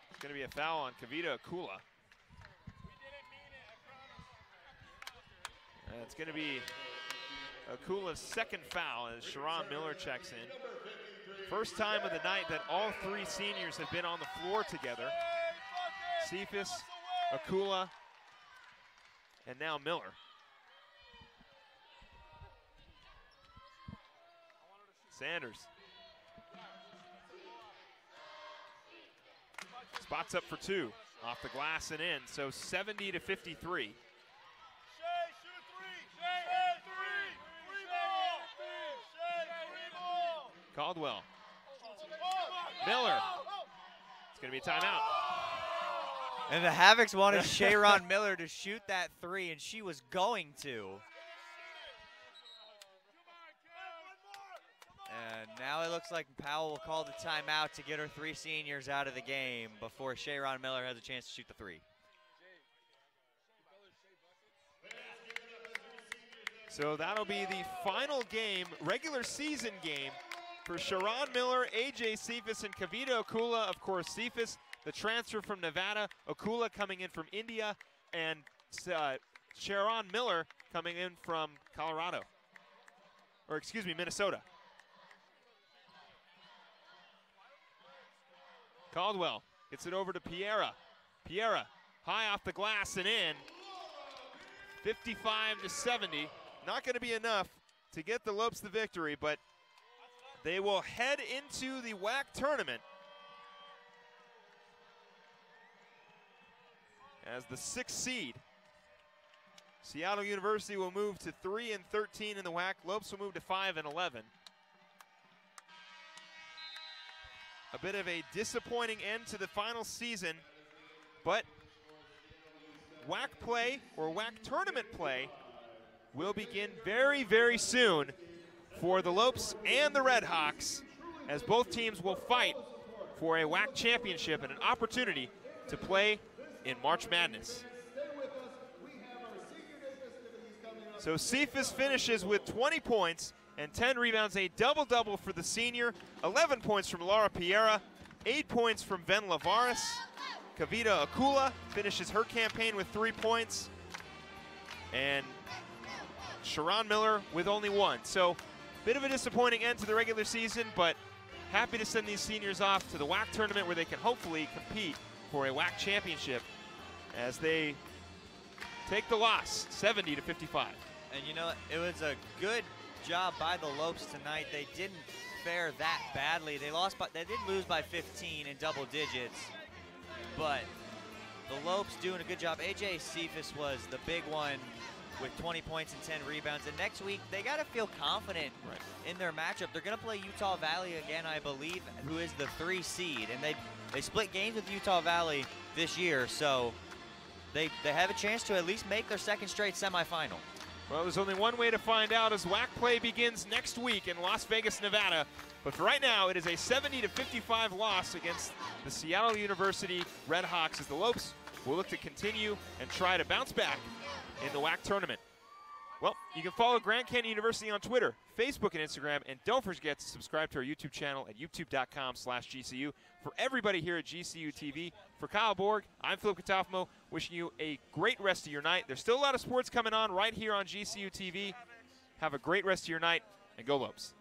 It's going to be a foul on Kavita Akula. It's going to be Akula's second foul as Sharon Miller checks in. First time of the night that all three seniors have been on the floor together. Cephas, Akula, and now Miller. Sanders. Spots up for two. Off the glass and in, so 70-53. Caldwell. Miller. It's going to be a timeout. And the Havocs wanted Sharon Miller to shoot that three, and she was going to. And now it looks like Powell will call the timeout to get her three seniors out of the game before Sharon Miller has a chance to shoot the three. So that'll be the final game, regular season game, for Sharon Miller, AJ Cephas, and Kavita Akula. Of course, Cephas, the transfer from Nevada, Akula coming in from India, and Sharon Miller coming in from Colorado. Or excuse me, Minnesota. Caldwell gets it over to Piera. Piera, high off the glass and in. 55-70. Not going to be enough to get the Lopes the victory, but they will head into the WAC tournament as the 6th seed. Seattle University will move to 3-13 in the WAC. Lopes will move to 5-11. A bit of a disappointing end to the final season, but WAC play, or WAC tournament play, will begin very, very soon for the Lopes and the Red Hawks, as both teams will fight for a WAC championship and an opportunity to play in March Madness. So Cephas finishes with 20 points and 10 rebounds, a double-double for the senior, 11 points from Laura Piera, 8 points from Ven Lavaris. Kavita Akula finishes her campaign with 3 points, and Sharon Miller with only 1. So, bit of a disappointing end to the regular season, but happy to send these seniors off to the WAC tournament where they can hopefully compete for a WAC championship as they take the loss, 70-55. And you know, it was a good job by the Lopes tonight. They didn't fare that badly. They did lose by 15 in double digits, but the Lopes doing a good job. AJ Cephas was the big one with 20 points and 10 rebounds. And next week, they got to feel confident in their matchup. They're going to play Utah Valley again, I believe, who is the 3 seed. And they split games with Utah Valley this year, so they have a chance to at least make their 2nd straight semifinal. Well, there's only one way to find out as WAC play begins next week in Las Vegas, Nevada. But for right now, it is a 70-55 loss against the Seattle University Red Hawks as the Lopes will look to continue and try to bounce back in the WAC tournament. Well, you can follow Grand Canyon University on Twitter, Facebook, and Instagram, and don't forget to subscribe to our YouTube channel at youtube.com/GCU. For everybody here at GCU TV, for Kyle Borg, I'm Philip Katafmo, wishing you a great rest of your night. There's still a lot of sports coming on right here on GCU TV. Have a great rest of your night, and go Lopes.